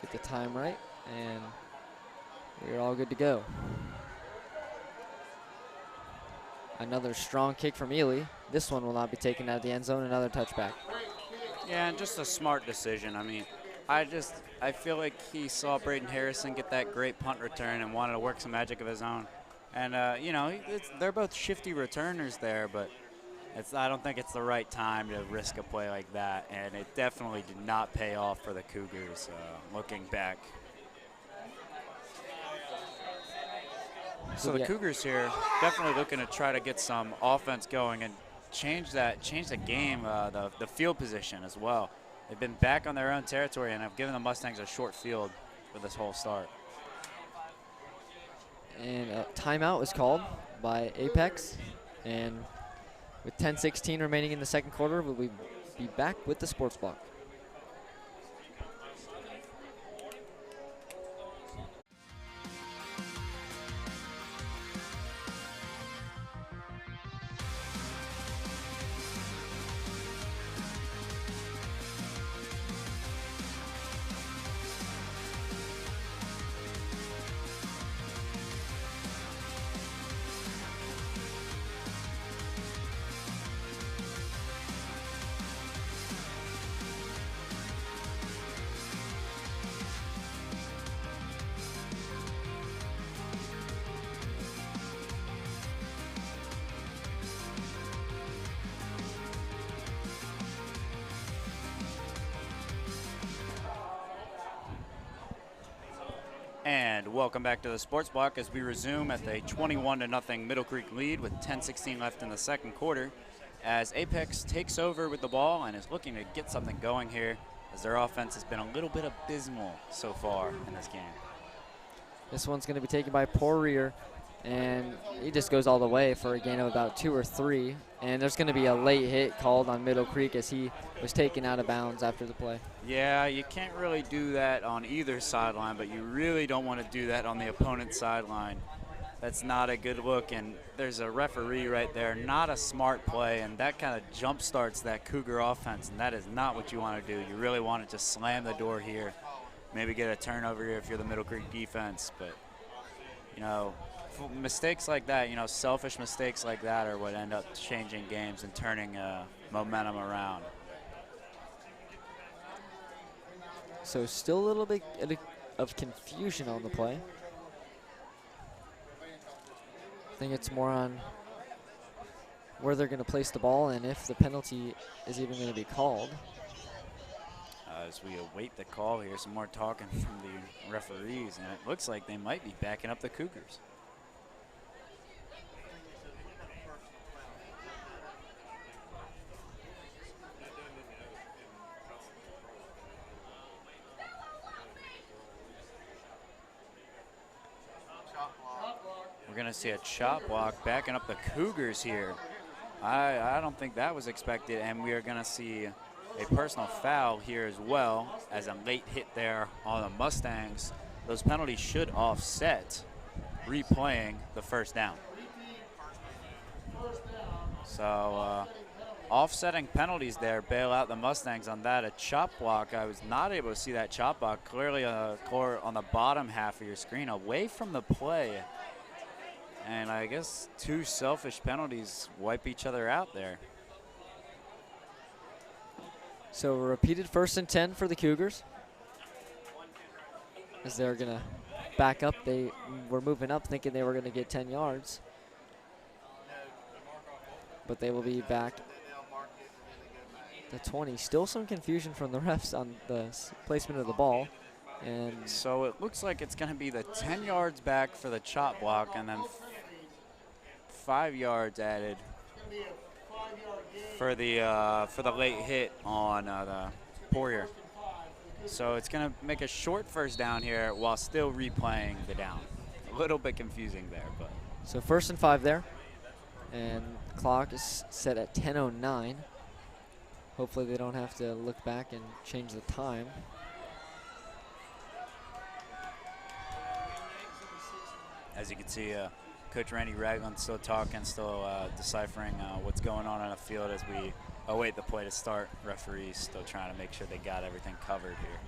get the time right, and we're all good to go. Another strong kick from Ely. This one will not be taken out of the end zone, another touchback. Yeah, and just a smart decision. I mean, I feel like he saw Braden Harrison get that great punt return and wanted to work some magic of his own. And, you know, they're both shifty returners there, but I don't think it's the right time to risk a play like that. And it definitely did not pay off for the Cougars looking back. So the Cougars here definitely looking to try to get some offense going and change the game, the field position as well. They've been back on their own territory and have given the Mustangs a short field for this whole start. And a timeout was called by Apex. And with 10:16 remaining in the 2nd quarter, we'll be back with the Sports Block. And welcome back to the Sports Block as we resume at the 21-0 Middle Creek lead with 10:16 left in the second quarter, as Apex takes over with the ball and is looking to get something going here, as their offense has been a little bit abysmal so far in this game. This one's going to be taken by Poirier, and he just goes all the way for a gain of about 2 or 3. And there's going to be a late hit called on Middle Creek as he was taken out of bounds after the play. Yeah, you can't really do that on either sideline, but you really don't want to do that on the opponent's sideline. That's not a good look, and there's a referee right there. Not a smart play, and that kind of jump starts that Cougar offense, and that is not what you want to do. You really want to just slam the door here, maybe get a turnover here if you're the Middle Creek defense, but, you know, mistakes like that, you know, selfish mistakes like that are what end up changing games and turning momentum around. So still a little bit of confusion on the play. I think it's more on where they're going to place the ball and if the penalty is even going to be called. As we await the call here, some more talking from the referees, and it looks like they might be backing up the Cougars. We're going to see a chop block backing up the Cougars here. I don't think that was expected, and we are going to see a personal foul here as well as a late hit there on the Mustangs. Those penalties should offset replaying the first down. So offsetting penalties there bail out the Mustangs on that. A chop block, I was not able to see that chop block clearly on the bottom half of your screen away from the play. And I guess two selfish penalties wipe each other out there. So a repeated 1st and 10 for the Cougars, as they're going to back up. They were moving up thinking they were going to get 10 yards. But they will be back at 20. Still some confusion from the refs on the placement of the ball. And so it looks like it's going to be the 10 yards back for the chop block and then 5 yards added for the late hit on the Poirier. So it's going to make a short first down here while still replaying the down. A little bit confusing there, but. So 1st and 5 there, and clock is set at 10:09. Hopefully they don't have to look back and change the time. As you can see, Coach Randy Ragland still talking, still deciphering what's going on the field as we await the play to start. Referees still trying to make sure they got everything covered here.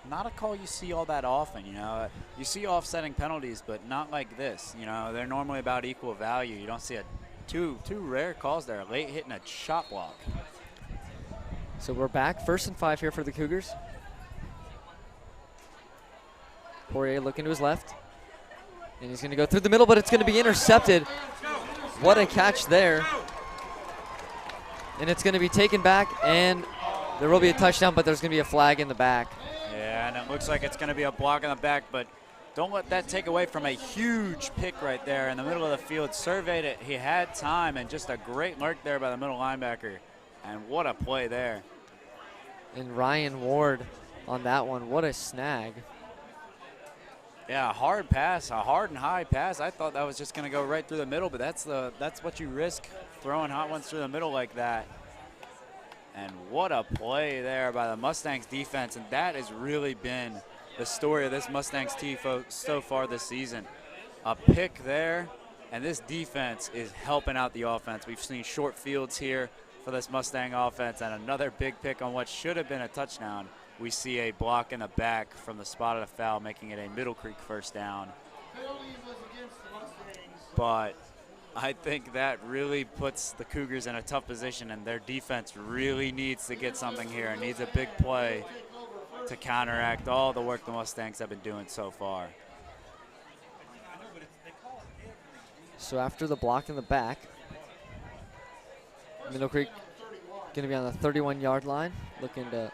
Not a call you see all that often, you know. You see offsetting penalties, but not like this. You know, they're normally about equal value. You don't see two rare calls there. A late hit and a chop block. So we're back, 1st and 5 here for the Cougars. Poirier looking to his left, and he's going to go through the middle, but it's going to be intercepted. What a catch there. And it's going to be taken back, and there will be a touchdown, but there's going to be a flag in the back. Yeah, and it looks like it's going to be a block in the back, but don't let that take away from a huge pick right there in the middle of the field. Surveyed it, he had time, and just a great lurk there by the middle linebacker. And what a play there. And Ryan Ward on that one, what a snag. Yeah, a hard pass, a hard and high pass. I thought that was just going to go right through the middle, but that's what you risk, throwing hot ones through the middle like that. And what a play there by the Mustangs defense, and that has really been the story of this Mustangs team so far this season. A pick there, and this defense is helping out the offense. We've seen short fields here for this Mustang offense, and another big pick on what should have been a touchdown. We see a block in the back from the spot of the foul, making it a Middle Creek first down. But I think that really puts the Cougars in a tough position, and their defense really needs to get something here. It needs a big play to counteract all the work the Mustangs have been doing so far. So after the block in the back, Middle Creek going to be on the 31-yard line, looking to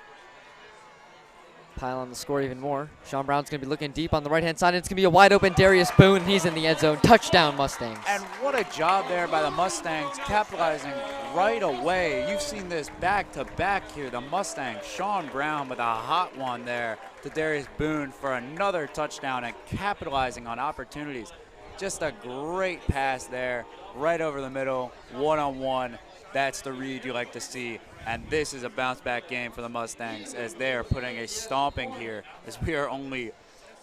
pile on the score even more. Sean Brown's going to be looking deep on the right-hand side. It's going to be a wide-open Darius Boone. He's in the end zone. Touchdown, Mustangs. And what a job there by the Mustangs, capitalizing right away. You've seen this back-to-back here. The Mustangs, Sean Brown with a hot one there to Darius Boone for another touchdown and capitalizing on opportunities. Just a great pass there, right over the middle, one-on-one. That's the read you like to see. And this is a bounce-back game for the Mustangs as they are putting a stomping here as we are only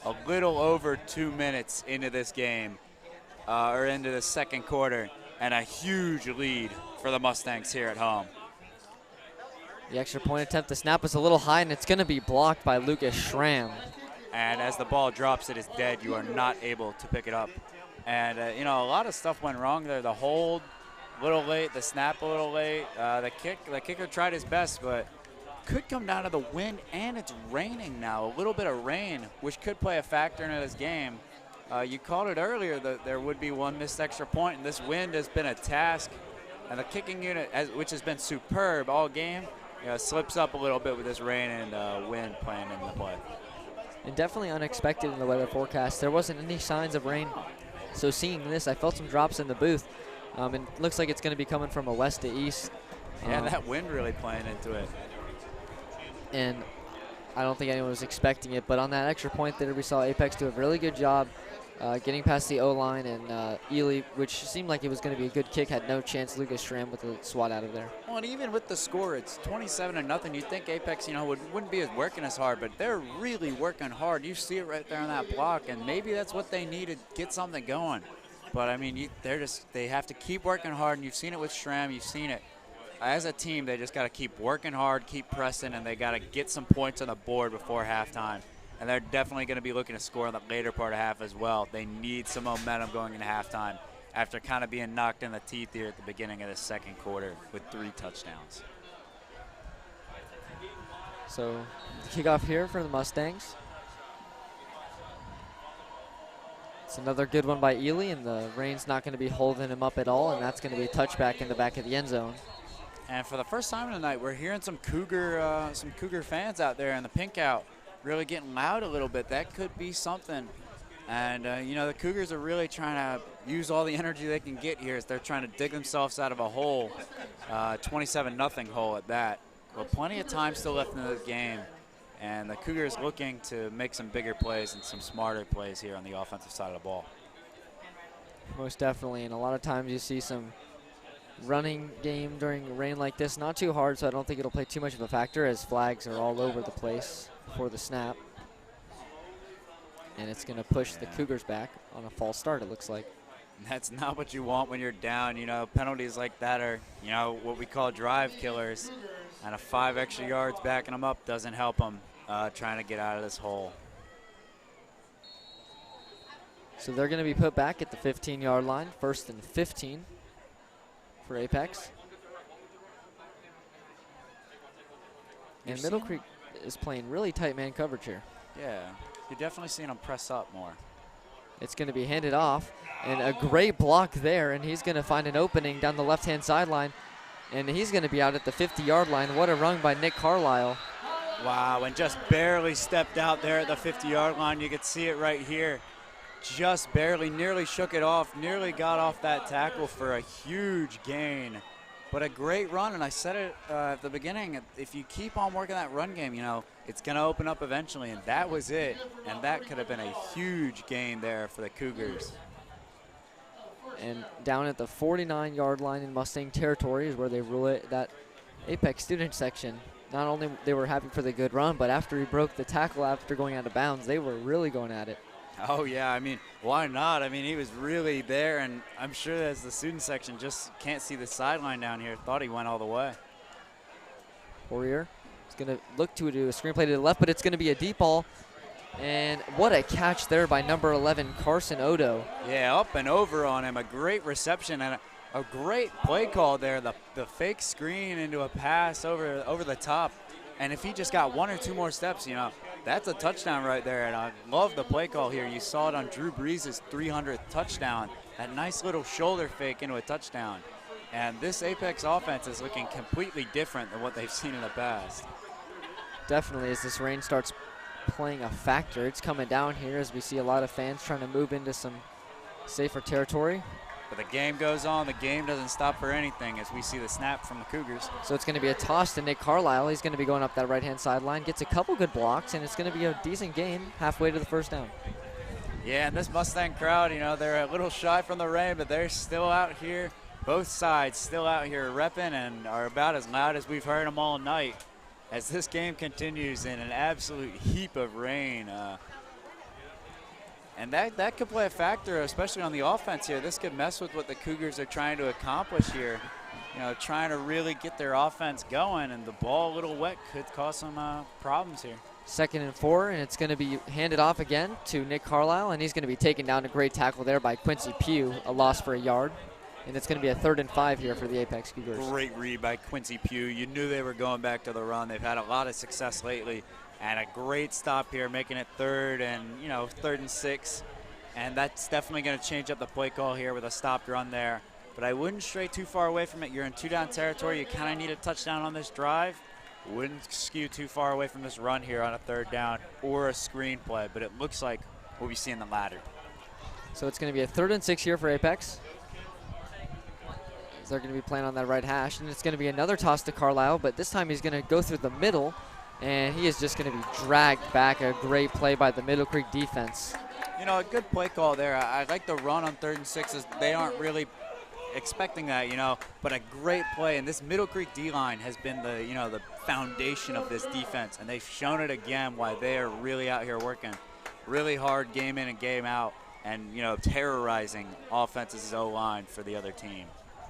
a little over 2 minutes into this game, or into the second quarter, and a huge lead for the Mustangs here at home. The extra point attempt, the snap was a little high, and it's going to be blocked by Lucas Schramm. And as the ball drops, it is dead. You are not able to pick it up. And, you know, a lot of stuff went wrong there. The hold, a little late, the snap a little late. The kicker tried his best, but could come down to the wind, and it's raining now. A little bit of rain, which could play a factor into this game. You called it earlier that there would be one missed extra point, and this wind has been a task. And the kicking unit, which has been superb all game, slips up a little bit with this rain and wind playing in the play. And definitely unexpected in the weather forecast. There wasn't any signs of rain. So seeing this, I felt some drops in the booth. And it looks like it's going to be coming from a west to east. Yeah, that wind really playing into it. And I don't think anyone was expecting it. But on that extra point there, we saw Apex do a really good job getting past the O-line. And Ely, which seemed like it was going to be a good kick, had no chance. Lucas Schramm with the swat out of there. Well, and even with the score, it's 27-0. You'd think Apex, wouldn't be working as hard, but they're really working hard. You see it right there on that block, and maybe that's what they need to get something going. But I mean, they have to keep working hard, and you've seen it with Schramm. You've seen it as a team. They just got to keep working hard, keep pressing, and they got to get some points on the board before halftime. And they're definitely going to be looking to score in the later part of half as well. They need some momentum going into halftime after kind of being knocked in the teeth here at the beginning of the second quarter with 3 touchdowns. So kickoff here for the Mustangs. It's another good one by Ely, and the rain's not going to be holding him up at all, and that's going to be a touchback in the back of the end zone. And for the first time tonight, we're hearing some Cougar fans out there in the pink out really getting loud a little bit. That could be something. And, the Cougars are really trying to use all the energy they can get here as they're trying to dig themselves out of a hole, 27-0 hole at that. But plenty of time still left in the game. And the Cougars looking to make some bigger plays and some smarter plays here on the offensive side of the ball. Most definitely, and a lot of times you see some running game during rain like this. Not too hard, so I don't think it'll play too much of a factor as flags are all over the place before the snap. And it's going to push the Cougars back on a false start, it looks like. That's not what you want when you're down. Penalties like that are, what we call drive killers. And a 5 extra yards backing them up doesn't help them trying to get out of this hole. So they're going to be put back at the 15-yard line, 1st and 15 for Apex. And Middle Creek is playing really tight man coverage here. Yeah, you're definitely seeing them press up more. It's going to be handed off, and a great block there, and he's going to find an opening down the left-hand sideline, and he's going to be out at the 50-yard line. What a run by Nick Carlisle. Wow, and just barely stepped out there at the 50-yard line. You could see it right here. Just barely, nearly shook it off, nearly got off that tackle for a huge gain. But a great run, and I said it at the beginning, if you keep on working that run game, it's going to open up eventually, and that was it. And that could have been a huge gain there for the Cougars. And down at the 49-yard line in Mustang territory is where they rule it. That Apex student section, not only they were happy for the good run, but after he broke the tackle after going out of bounds, they were really going at it. Oh, yeah. Why not? He was really there, and I'm sure as the student section just can't see the sideline down here. Thought he went all the way. Poirier is going to look to do a screenplay to the left, but it's going to be a deep ball. And what a catch there by number 11, Carson Odo. Yeah, up and over on him. A great reception and a great play call there. The fake screen into a pass over the top. And if he just got 1 or 2 more steps, that's a touchdown right there. And I love the play call here. You saw it on Drew Brees' 300th touchdown. That nice little shoulder fake into a touchdown. And this Apex offense is looking completely different than what they've seen in the past. Definitely, as this rain starts playing a factor. It's coming down here as we see a lot of fans trying to move into some safer territory. But the game goes on. The game doesn't stop for anything as we see the snap from the Cougars. So it's going to be a toss to Nick Carlisle. He's going to be going up that right-hand sideline, gets a couple good blocks, and it's going to be a decent gain halfway to the first down. Yeah, and this Mustang crowd, you know, they're a little shy from the rain, but they're still out here. Both sides still out here repping and are about as loud as we've heard them all night as this game continues in an absolute heap of rain. And that could play a factor, especially on the offense here. This could mess with what the Cougars are trying to accomplish here. You know, trying to really get their offense going, and the ball a little wet could cause some problems here. 2nd and 4, and it's going to be handed off again to Nick Carlisle, and he's going to be taken down. A great tackle there by Quincy Pugh, a loss for a yard. And it's going to be a 3rd and 5 here for the Apex Cougars. Great read by Quincy Pugh. You knew they were going back to the run. They've had a lot of success lately. And a great stop here, making it 3rd and, 3rd and 6. And that's definitely going to change up the play call here with a stopped run there. But I wouldn't stray too far away from it. You're in 2-down territory. You kind of need a touchdown on this drive. Wouldn't skew too far away from this run here on a 3rd down or a screen play. But it looks like we'll be seeing the latter. So it's going to be a 3rd and 6 here for Apex. They're going to be playing on that right hash, and it's going to be another toss to Carlisle, but this time he's going to go through the middle, and he is just going to be dragged back. A great play by the Middle Creek defense. You know, a good play call there. I like the run on 3rd and 6. They aren't really expecting that, but a great play. And this Middle Creek D-line has been the foundation of this defense, and they've shown it again why they are really out here working really hard game in and game out and, terrorizing offense's O-line for the other team.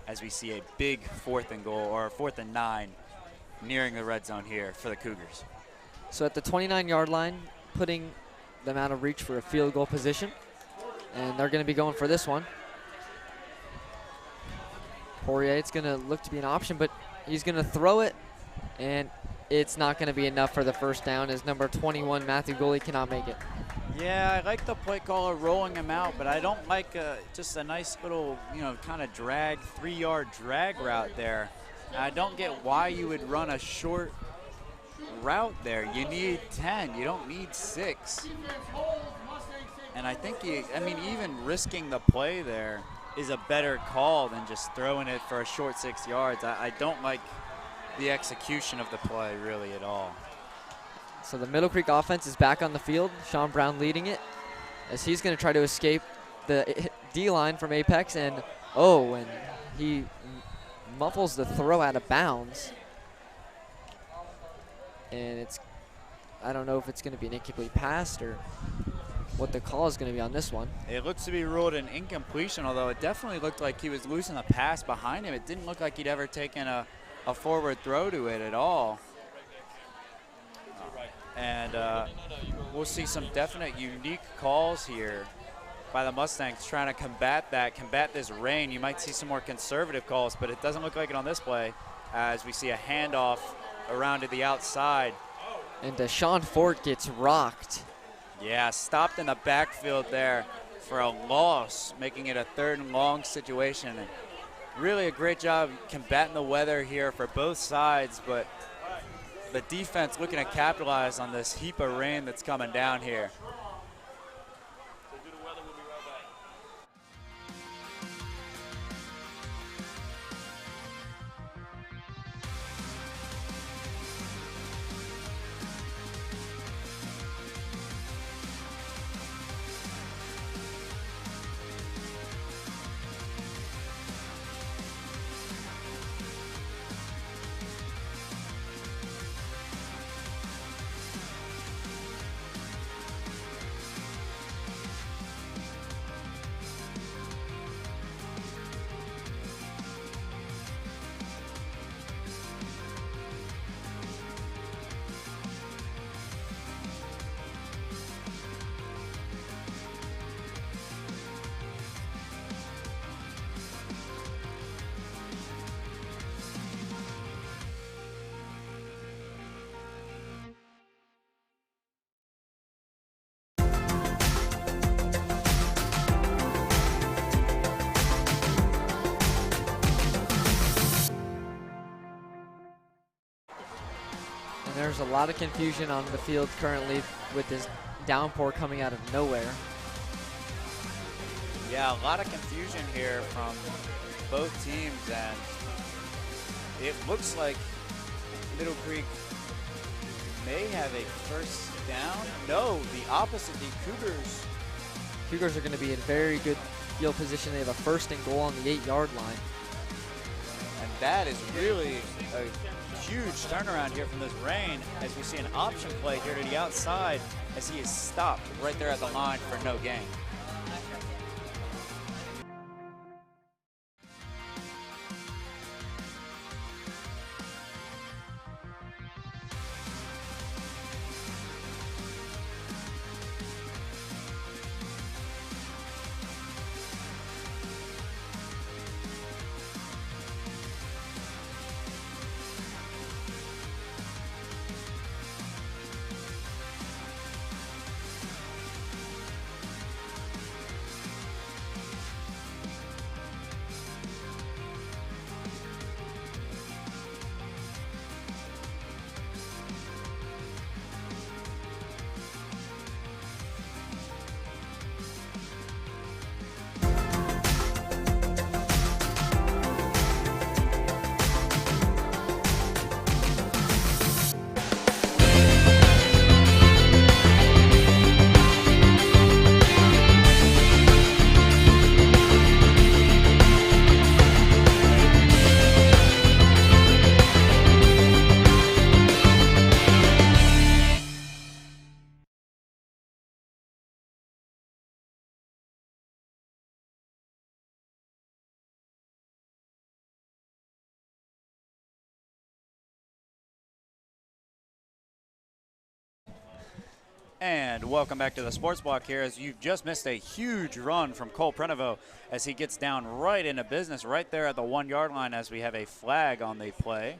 As we see a big 4th and goal, or 4th and 9, nearing the red zone here for the Cougars. So at the 29-yard line, putting them out of reach for a field goal position. And they're going to be going for this one. Poirier, it's going to look to be an option, but he's going to throw it, and it's not going to be enough for the first down as number 21, Matthew Gooley, cannot make it. Yeah, I like the play caller rolling him out, but I don't like just a nice little, kind of 3-yard drag route there. I don't get why you would run a short route there. You need 10. You don't need 6. And I think even risking the play there is a better call than just throwing it for a short 6 yards. I don't like the execution of the play really at all. So the Middle Creek offense is back on the field. Sean Brown leading it as he's going to try to escape the D-line from Apex, and he muffles the throw out of bounds. And I don't know if it's going to be an incomplete pass or what the call is going to be on this one. It looks to be ruled an incompletion, although it definitely looked like he was losing a pass behind him. It didn't look like he'd ever taken a forward throw to it at all. And we'll see some definite unique calls here by the Mustangs trying to combat this rain. You might see some more conservative calls, but it doesn't look like it on this play as we see a handoff around to the outside. And Deshaun Fort gets rocked. Yeah, stopped in the backfield there for a loss, making it a 3rd and long situation. And really a great job combating the weather here for both sides, but the defense looking to capitalize on this heap of rain that's coming down here. there's a lot of confusion on the field currently with this downpour coming out of nowhere. Yeah, a lot of confusion here from both teams, and it looks like Middle Creek may have a first down. No, the opposite, the Cougars. Cougars are going to be in very good field position. They have a 1st and goal on the 8-yard line. And that is really a huge turnaround here from this rain, as we see an option play here to the outside as he is stopped right there at the line for no gain. And welcome back to the Sports Block here, as you've just missed a huge run from Cole Prenovo as he gets down right into business right there at the 1-yard line, as we have a flag on the play.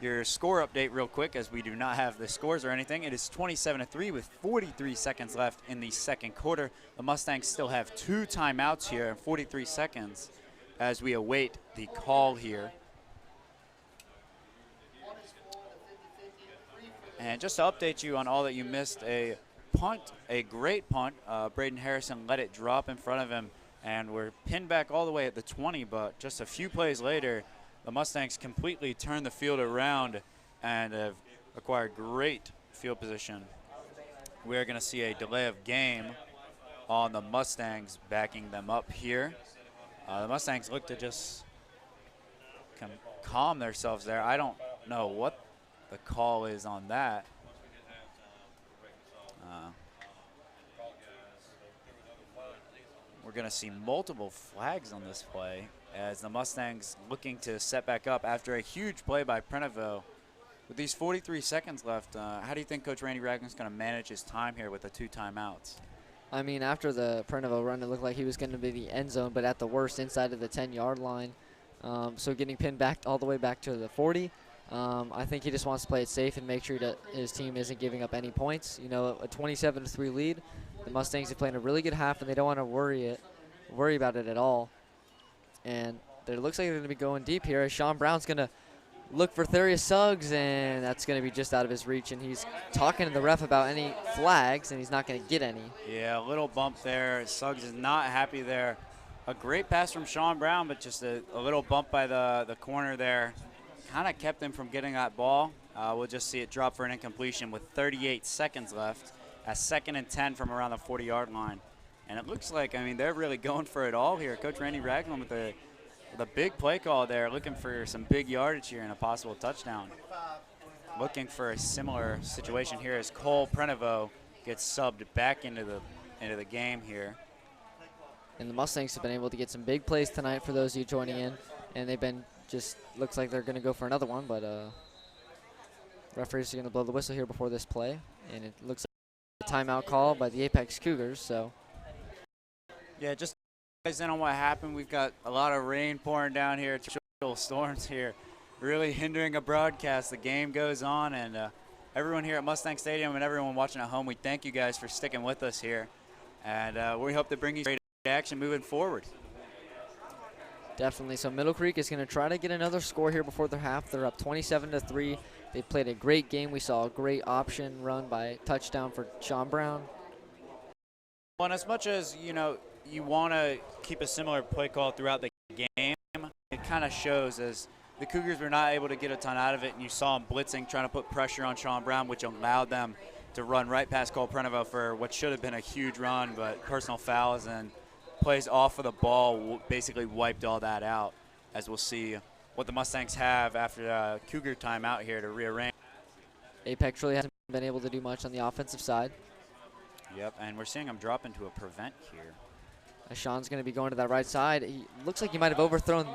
Your score update real quick, as we do not have the scores or anything. It is 27-3 with 43 seconds left in the second quarter. The Mustangs still have 2 timeouts here and 43 seconds as we await the call here. And just to update you on all that you missed, a punt, a great punt. Braden Harrison let it drop in front of him, and we're pinned back all the way at the 20, but just a few plays later, the Mustangs completely turned the field around and have acquired great field position. We're going to see a delay of game on the Mustangs, backing them up here. The Mustangs look to just calm themselves there. I don't know what the call is on that. We're going to see multiple flags on this play, as the Mustangs looking to set back up after a huge play by Prenovo. With these 43 seconds left, how do you think Coach Randy Ragland's going to manage his time here with the 2 timeouts? I mean, after the Prenovo run, it looked like he was going to be the end zone, but at the worst, inside of the 10-yard line. So getting pinned back all the way back to the 40. I think he just wants to play it safe and make sure that his team isn't giving up any points. You know, a 27-3 lead. The Mustangs have played a really good half, and they don't want to worry about it at all. And it looks like they're going to be going deep here. Sean Brown's going to look for Therius Suggs, and that's going to be just out of his reach. And he's talking to the ref about any flags, and he's not going to get any. Yeah, a little bump there. Suggs is not happy there. A great pass from Sean Brown, but just a little bump by the corner there. Kind of kept him from getting that ball. We'll just see it drop for an incompletion with 38 seconds left. A 2nd and 10 from around the 40-yard line. And it looks like, I mean, they're really going for it all here. Coach Randy Ragland with the big play call there, looking for some big yardage here and a possible touchdown. Looking for a similar situation here as Cole Prenovo gets subbed back into the game here. And the Mustangs have been able to get some big plays tonight for those of you joining in. And they've been just, looks like they're going to go for another one, but referees are going to blow the whistle here before this play. And it looks like a timeout call by the Apex Cougars, so. Yeah, just guys in on what happened. We've got a lot of rain pouring down here, tropical storms here, really hindering a broadcast. The game goes on, and everyone here at Mustang Stadium and everyone watching at home, we thank you guys for sticking with us here. And we hope to bring you great action moving forward. Definitely. So Middle Creek is going to try to get another score here before the half. They're up 27-3. They played a great game. We saw a great option run by touchdown for Sean Brown. Well, and as much as, you know, you want to keep a similar play call throughout the game, it kind of shows as the Cougars were not able to get a ton out of it, and you saw them blitzing, trying to put pressure on Sean Brown, which allowed them to run right past Cole Prenovo for what should have been a huge run, but personal fouls and plays off of the ball basically wiped all that out, as we'll see what the Mustangs have after the Cougar timeout here to rearrange. Apex really hasn't been able to do much on the offensive side. Yep, and we're seeing him drop into a prevent here. Sean's going to be going to that right side. He looks like he might have overthrown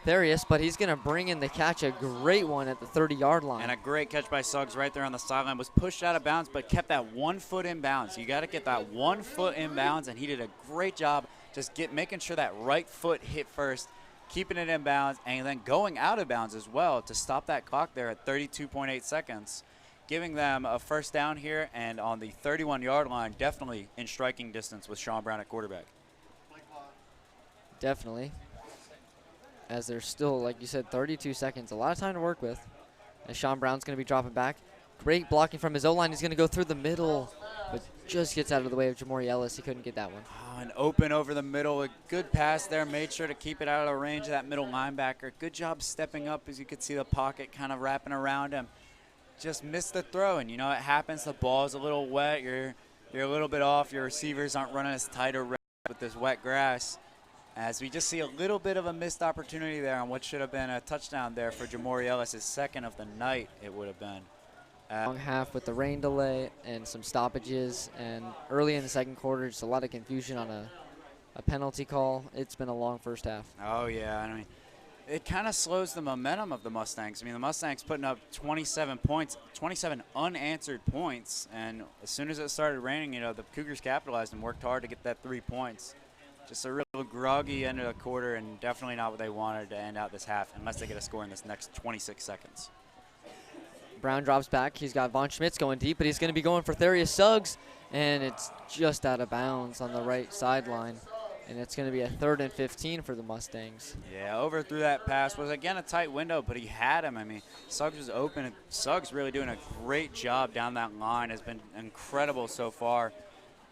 Therius, but he's going to bring in the catch, a great one at the 30-yard line. And a great catch by Suggs right there on the sideline. Was pushed out of bounds, but kept that 1 foot in bounds. You got to get that 1 foot in bounds, and he did a great job just making sure that right foot hit first, keeping it in bounds, and then going out of bounds as well to stop that clock there at 32.8 seconds, giving them a first down here, and on the 31-yard line, definitely in striking distance with Sean Brown at quarterback. Definitely. As there's still, like you said, 32 seconds, a lot of time to work with. As Sean Brown's going to be dropping back. Great blocking from his O-line. He's going to go through the middle, but just gets out of the way of Jamori Ellis. He couldn't get that one. Oh, an open over the middle. A good pass there. Made sure to keep it out of the range of that middle linebacker. Good job stepping up, as you could see the pocket kind of wrapping around him. Just missed the throw, and you know it happens. The ball's a little wet. You're a little bit off. Your receivers aren't running as tight or with this wet grass. As we just see a little bit of a missed opportunity there on what should have been a touchdown there for Jamori Ellis, his second of the night it would have been. Long half with the rain delay and some stoppages, and early in the second quarter, just a lot of confusion on a penalty call. It's been a long first half. Oh, yeah. I mean, it kind of slows the momentum of the Mustangs. I mean, the Mustangs putting up 27 points, 27 unanswered points, and as soon as it started raining, you know, the Cougars capitalized and worked hard to get that 3 points. Just a real groggy end of the quarter, and definitely not what they wanted to end out this half unless they get a score in this next 26 seconds. Brown drops back. He's got Von Schmitz going deep, but he's going to be going for Therius Suggs, and it's just out of bounds on the right sideline. And it's going to be a 3rd and 15 for the Mustangs. Yeah, overthrew that pass. Was, again, a tight window, but he had him. I mean, Suggs was open. And Suggs really doing a great job down that line. Has been incredible so far.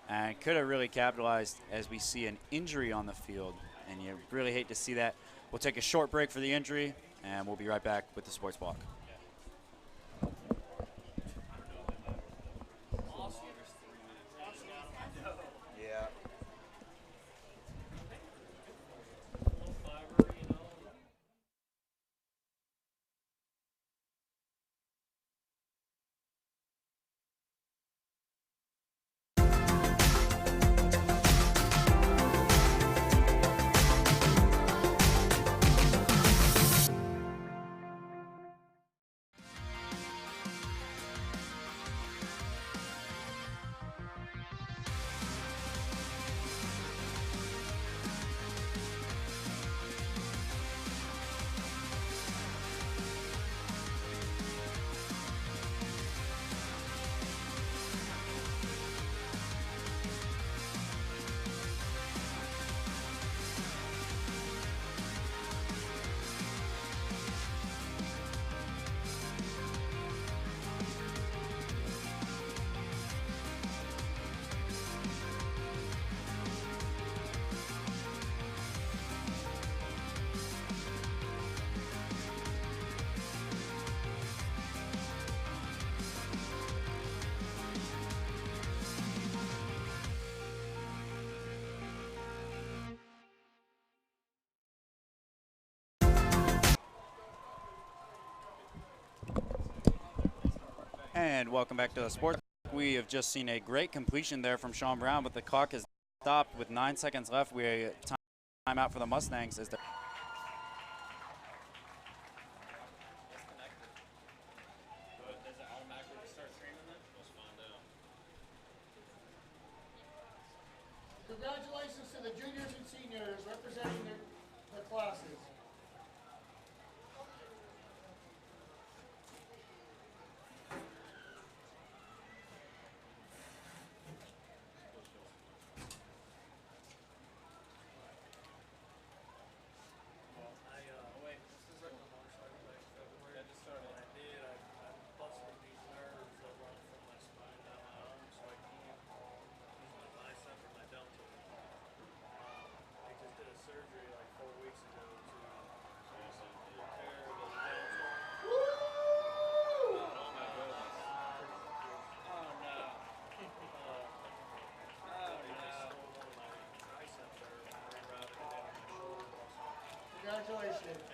And could have really capitalized as we see an injury on the field. And you really hate to see that. We'll take a short break for the injury, and we'll be right back with the Sports Block. And welcome back to the Sports. We have just seen a great completion there from Sean Brown, but the clock has stopped with 9 seconds left. We time out for the Mustangs as the Congratulations to the juniors and seniors representing their classes. seconds.